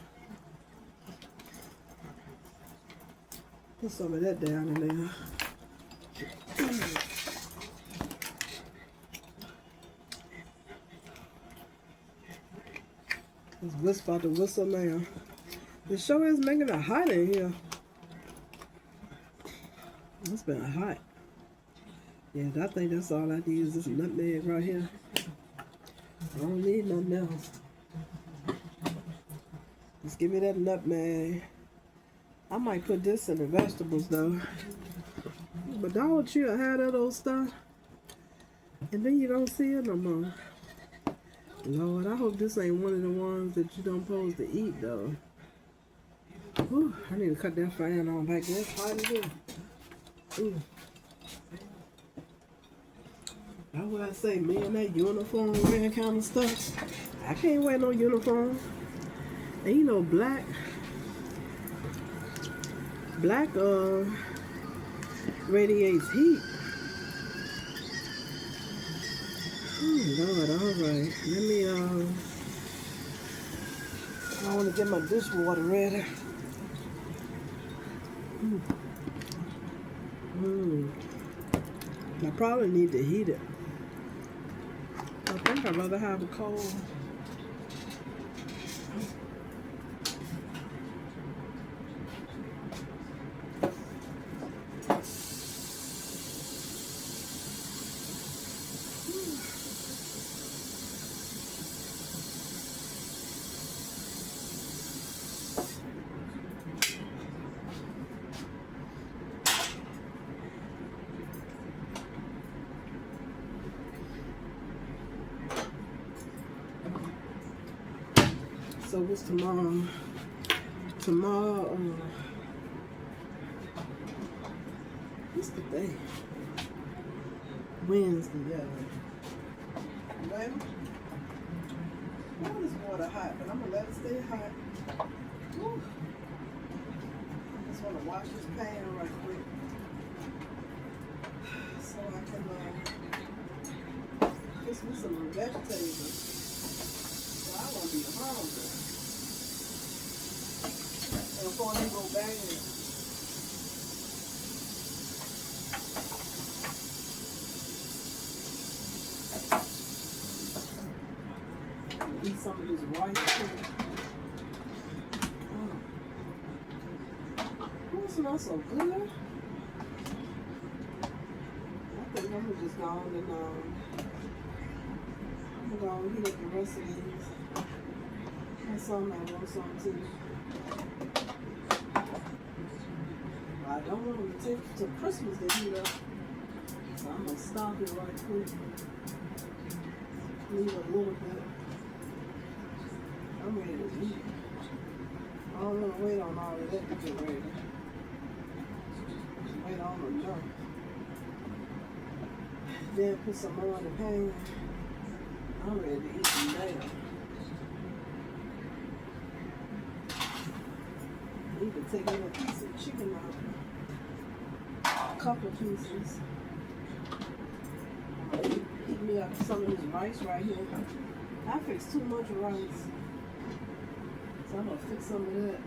Put some of that down in there. It's whisper about to whistle now. The show is making it hot in here. It's been hot. Yeah, I think that's all I need is this nutmeg right here. I don't need nothing else. Just give me that nutmeg. I might put this in the vegetables though. But don't you have that old stuff? And then you don't see it no more. Lord, I hope this ain't one of the ones that you don't supposed to eat though. Whew, I need to cut that fan on back there. It's hot in here. Ooh. That's what I say, man, that uniform wearing kind of stuff. I can't wear no uniform. And you know, black radiates heat. Lord, alright. Let me I want to get my dishwater ready. I probably need to heat it. I think I'd rather have it cold. So what's tomorrow? Tomorrow, what's the day? Wednesday, yeah. Well, this water hot, but I'm gonna let it stay hot. Whew. I just wanna wash this pan right quick. So I can fix me some vegetables. I won't be hungry. And before they go back in. Eat some of this rice too. Oh, it smells so good. I think I'm gonna just go on and I'm gonna heat up the rest of these. And some I want some too. I don't want them to take till Christmas to heat up. So I'm gonna stop it right quick. Leave a little bit. I'm ready to eat. I don't want to wait on all of that to get ready. Just wait on them junk. Then put some more in the pan. I'm ready to eat them now. You can take a little piece of chicken out. A couple of pieces. Heat me up some of this rice right here. I fixed too much rice. So I'm gonna fix some of that.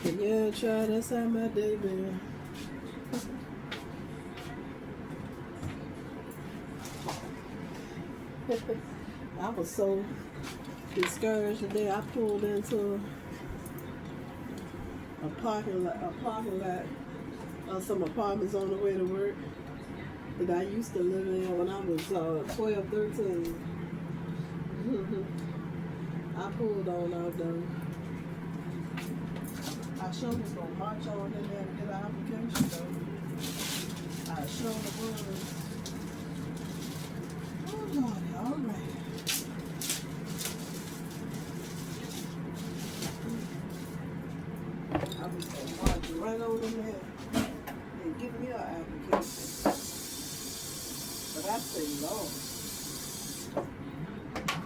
And yeah, try that's how my day been. I was so discouraged today. I pulled into a parking lot of some apartments on the way to work that I used to live in when I was 12, 13. I pulled on out there. I sure was gonna march on in there to get an application though. I sure was. Oh Lord, all right. I was gonna march right on in there and give me an application. But I say, Lord,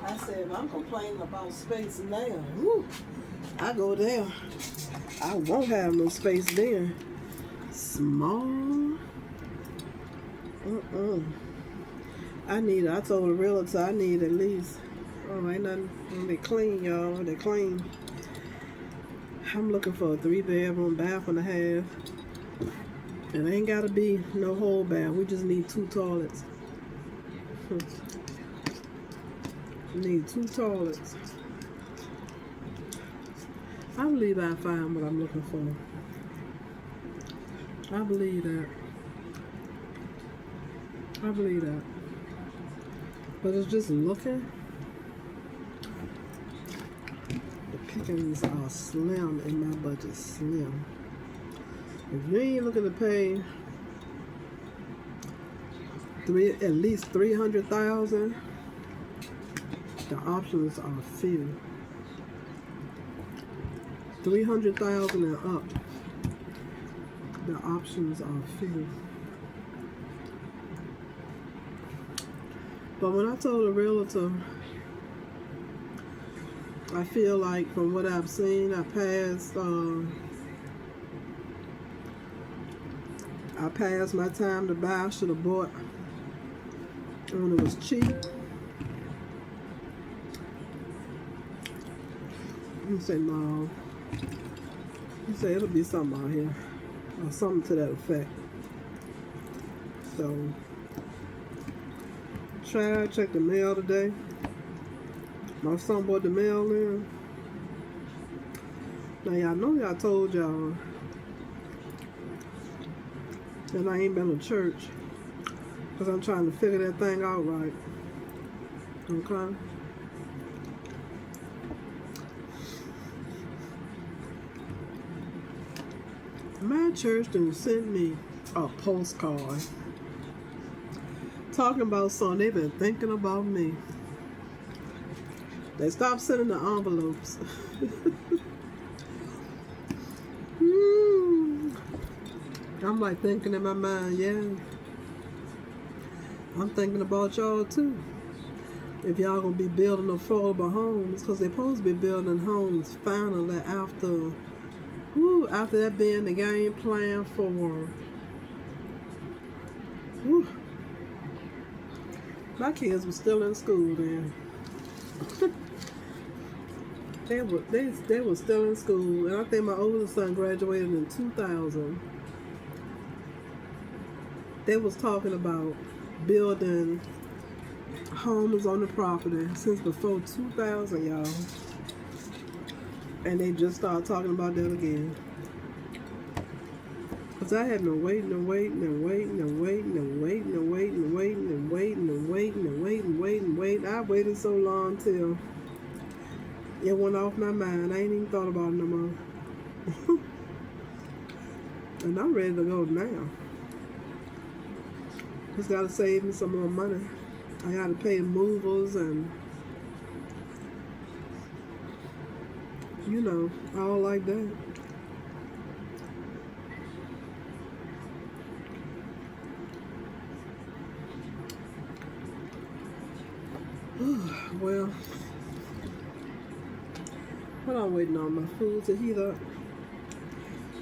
I said, if I'm complaining about space now, whew, I go there. I won't have no space there. Small. I told the realtor I need at least, oh, ain't nothing, they clean, y'all, they clean. I'm looking for a 3-bedroom, bath and a half. It ain't gotta be no whole bath, we just need 2 toilets. Need 2 toilets. I believe I find what I'm looking for. I believe that. I believe that. But it's just looking. The pickings are slim in my budget. Slim. If you ain't looking to pay at least $300,000, the options are few. 300,000 and up, the options are few. But when I told the realtor, I feel like from what I've seen, I passed my time to buy. I should have bought when it was cheap. He said, no. He said, it'll be something out here. Or something to that effect. So, check the mail today. My son bought the mail in. Now, y'all know y'all told y'all that I ain't been to church. Because I'm trying to figure that thing out right. Okay? My church done sent me a postcard talking about something they've been thinking about me. They stopped sending the envelopes. I'm like thinking in my mind, yeah, I'm thinking about y'all too. If y'all gonna be building affordable homes, because they're supposed to be building homes finally after that being the game plan for my kids were still in school then. They were still in school, and I think my oldest son graduated in 2000. They was talking about building homes on the property since before 2000, y'all. And they just started talking about that again. Because I had been waiting. I waited so long till it went off my mind. I ain't even thought about it no more. And I'm ready to go now. Just gotta save me some more money. I gotta pay movers and, you know, all like that. Well, what I'm waiting on my food to heat up.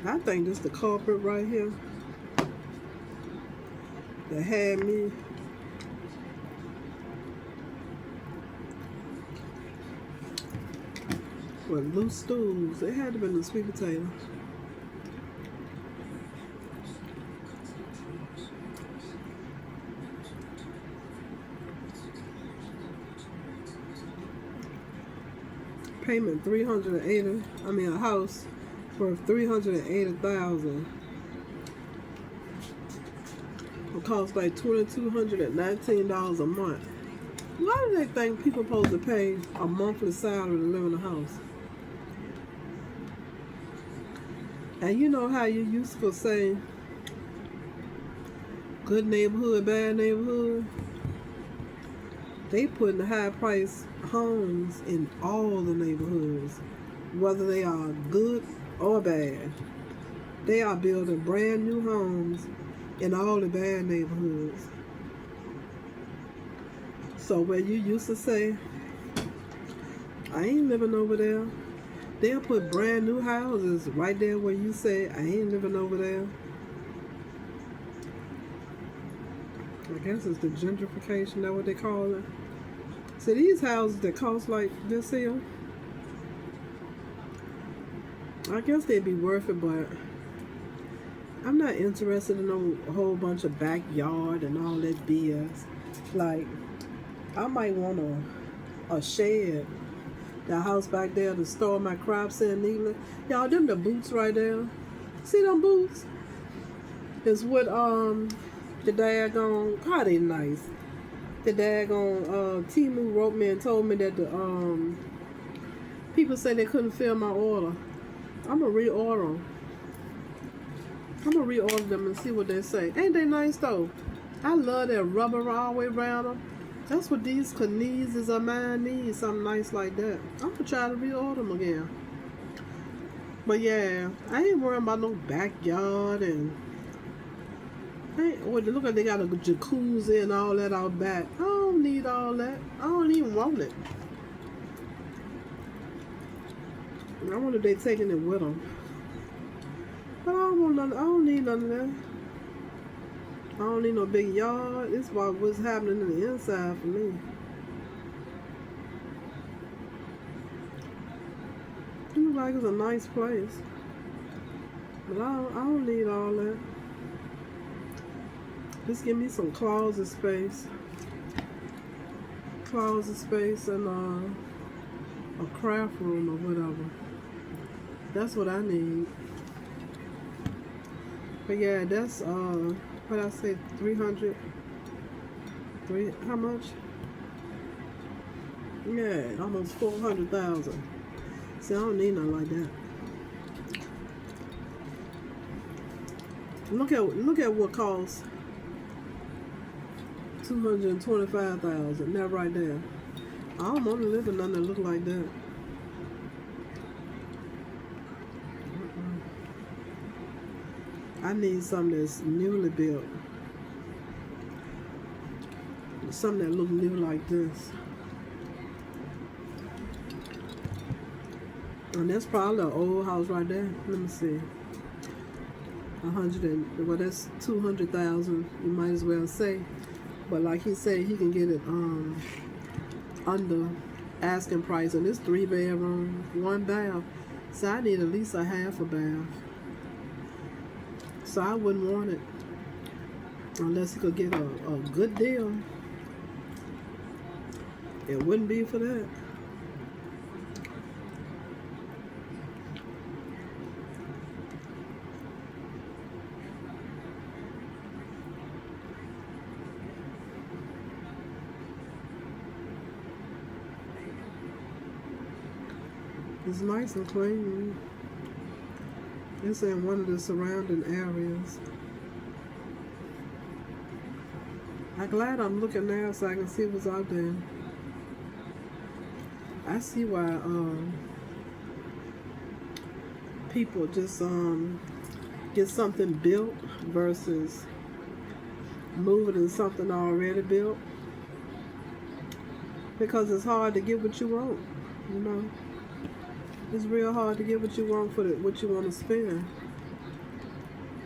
I think this the culprit right here that had me with loose stools. It had to be the sweet potato. Payment $380. I mean, a house worth $380,000. It costs like $2,219 a month. Why do they think people supposed to pay a monthly salary to live in a house? And you know how you used to say, good neighborhood, bad neighborhood? They putting high price homes in all the neighborhoods, whether they are good or bad. They are building brand new homes in all the bad neighborhoods. So where you used to say, I ain't living over there, they'll put brand new houses right there where you say, I ain't living over there. I guess it's the gentrification, that's what they call it. So these houses that cost like this here, I guess they'd be worth it, but I'm not interested in a whole bunch of backyard and all that BS. Like, I might want a shed, the house back there to store my crops in neatly. Y'all, them the boots right there. See them boots? It's what the daggone, how they nice. The daggone Timu wrote me and told me that the people say they couldn't fill my order. I'ma reorder them. I'ma reorder them and see what they say. Ain't they nice though? I love that rubber all the way around them. That's what these Knees of mine need, something nice like that. I'm gonna try to reorder them again. But yeah, I ain't worrying about no backyard and look like they got a jacuzzi and all that out back. I don't need all that. I don't even want it. I wonder if they taking it with them. But I don't want none. I don't need none of that. I don't need no big yard. It's about what's happening in the inside for me. It looks like it's a nice place. But I don't need all that. Just give me some closet space. Closet space and a craft room or whatever. That's what I need. But yeah, that's what I say, 300. How much? Yeah, almost 400,000. See, I don't need nothing like that. Look at what costs 225,000. That right there. I don't want to live in nothing that look like that. I need something that's newly built. Something that look new like this. And that's probably an old house right there. Let me see. Well, that's 200,000. You might as well say. But like he said, he can get it under asking price, and it's 3 bedrooms, 1 bath. So I need at least a half a bath. So I wouldn't want it unless he could get a good deal. It wouldn't be for that. It's nice and clean. It's in one of the surrounding areas. I'm glad I'm looking now so I can see what's out there. I see why people just get something built versus moving in something already built. Because it's hard to get what you want, you know. It's real hard to get what you want for what you want to spend.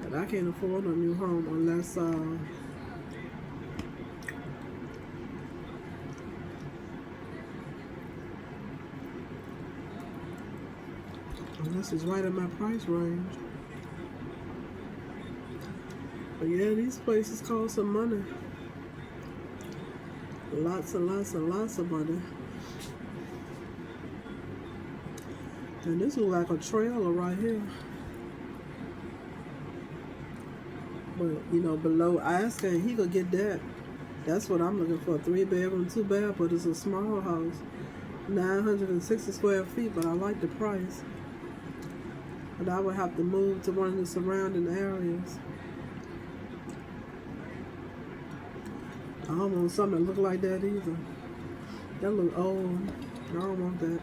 But I can't afford a new home unless it's right in my price range. But yeah, these places cost some money. Lots and lots and lots of money. And this looks like a trailer right here. But, you know, below asking, he could get that. That's what I'm looking for. 3 bedroom, 2 bath, but it's a small house. 960 square feet, but I like the price. But I would have to move to one of the surrounding areas. I don't want something that look like that either. That look old. I don't want that.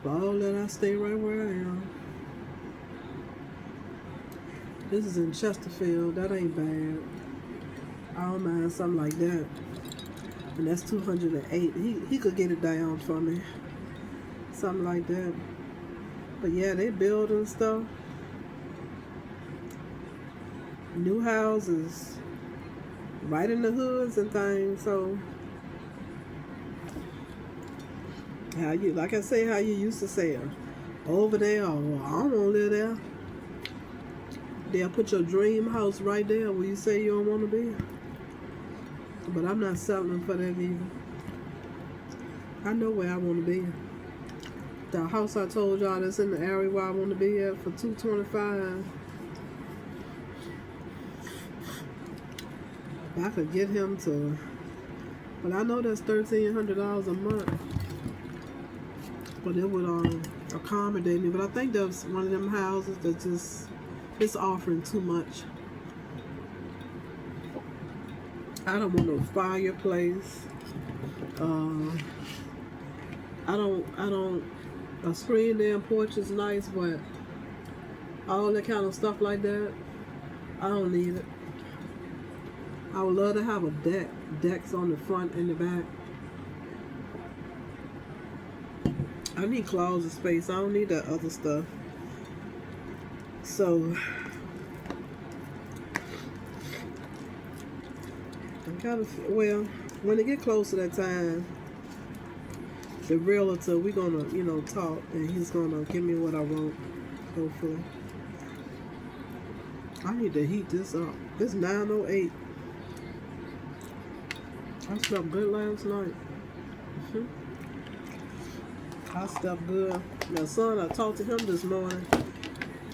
For all that, I stay right where I am. This is in Chesterfield. That ain't bad. I don't mind something like that. And that's 208. He could get it down for me. Something like that. But yeah, they building stuff. New houses. Right in the hoods and things. So how you, like I say, how you used to say it, over there, or I don't want to live there. They'll put your dream house right there where you say you don't want to be. But I'm not settling for that either. I know where I want to be. The house I told y'all that's in the area where I want to be at for $225. If I could get him to, but I know that's $1,300 a month. But it would accommodate me. But I think that's one of them houses that just, it's offering too much. I don't want no fireplace. A screen damn porch is nice, but all that kind of stuff like that, I don't need it. I would love to have a decks on the front and the back. I need closet space. I don't need that other stuff. So I'm kind of, well, when it get close to that time, the realtor, we're gonna, talk, and he's gonna give me what I want, hopefully. I need to heat this up. It's 9:08. I slept good last night. I slept good. My son, I talked to him this morning.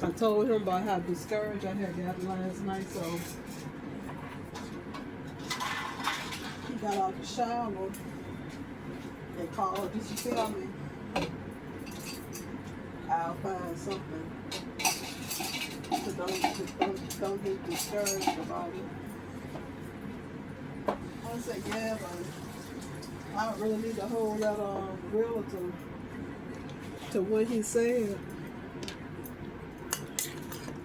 I told him about how discouraged I had gotten last night, so he got out the shower and called, "Did you tell me? I'll find something." So don't get discouraged about it. I said, yeah, but I don't really need to hold that realtor to what he said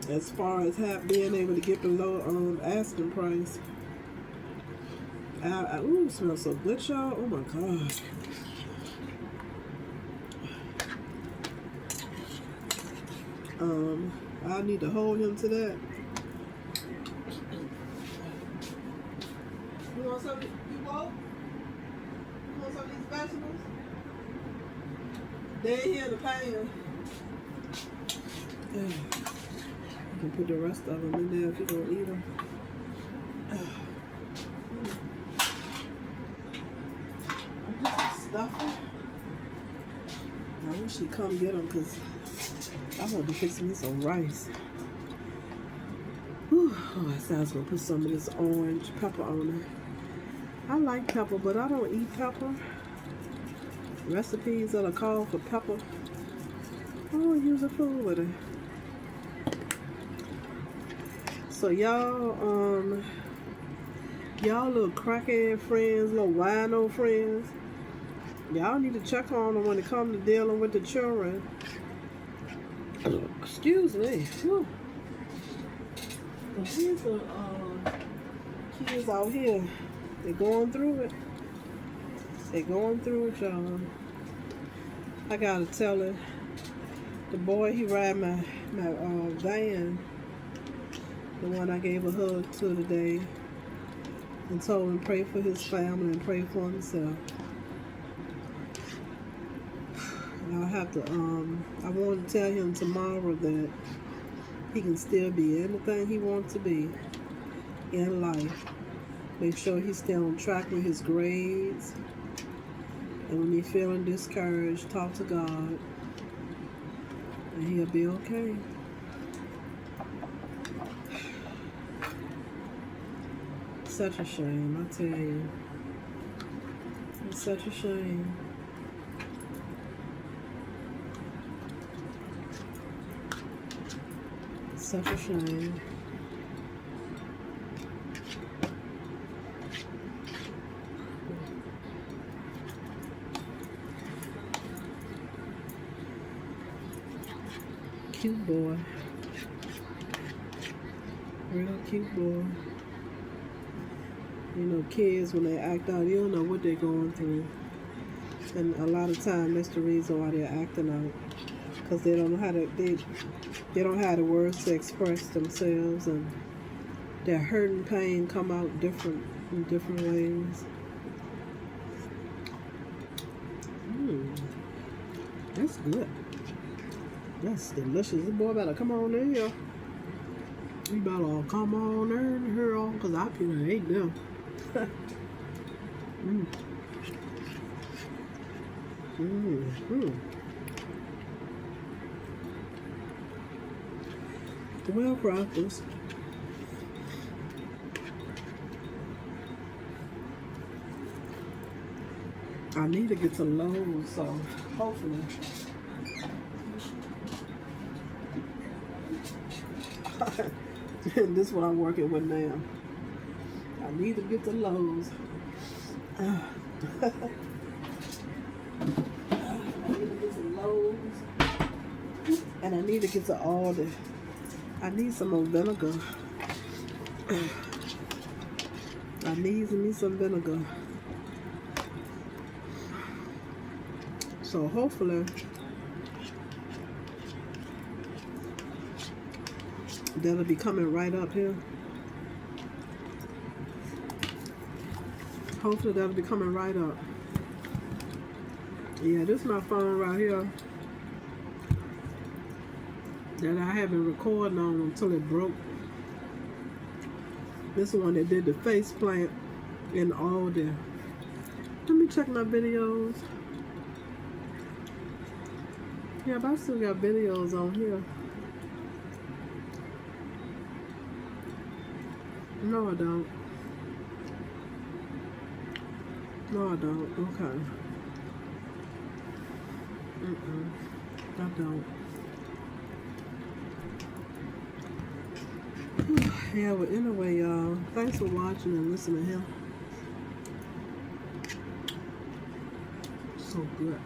as far as being able to get below asking price. Ooh, it smells so good, y'all. Oh my god. I need to hold him to that. You want some? You want some of these vegetables? They ain't here in the pan. You can put the rest of them in there if you don't eat them. Stuffing. I wish he'd come get them because I want to fix me some rice. Whew. Oh, I said I was going to put some of this orange pepper on it. I like pepper, but I don't eat pepper. Recipes that are called for pepper, I don't use a food with it. So y'all little crackhead friends, little wino friends, y'all need to check on them when it comes to dealing with the children. Excuse me. Whew. Here's the kids out here. They're going through it. They're going through it, y'all. I gotta tell it. The boy, he ride my van, the one I gave a hug to today, and told him pray for his family and pray for himself. I have to, I want to tell him tomorrow that he can still be anything he wants to be in life. Make sure he's still on track with his grades. And when he's feeling discouraged, talk to God. And he'll be okay. Such a shame, I tell you. It's such a shame. Such a shame. Cute boy. Real cute boy. You know, kids, when they act out, you don't know what they're going through. And a lot of time, that's the reason why they're acting out. Because they don't know how to, they don't have the words to express themselves. And their hurt and pain come out in different ways. That's good. That's delicious. The boy better come on in here. You better come on in here, because I could hate them. Well, crackers. I need to get some Lowe's, so hopefully. This is what I'm working with now. I need to get to Lowe's. I need to get some Lowe's. And I need to get to Aldi. I need some more vinegar. I need me some vinegar. So hopefully that'll be coming right up here. Hopefully that'll be coming right up. Yeah, this is my phone right here that I have been recording on until it broke. This is the one that did the face plant and all that. Let me check my videos. Yeah, but I still got videos on here. No, I don't. No, I don't. Okay. I don't. Yeah, well, anyway, y'all, thanks for watching and listening here. So good.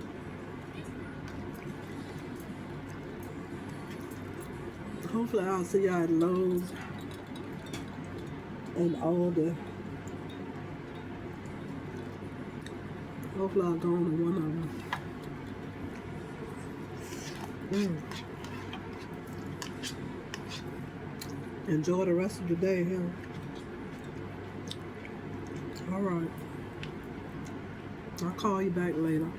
Hopefully I'll see y'all at Lowe's and Aldi. Hopefully I'll go on to one of them. Enjoy the rest of the day here. All right. I'll call you back later.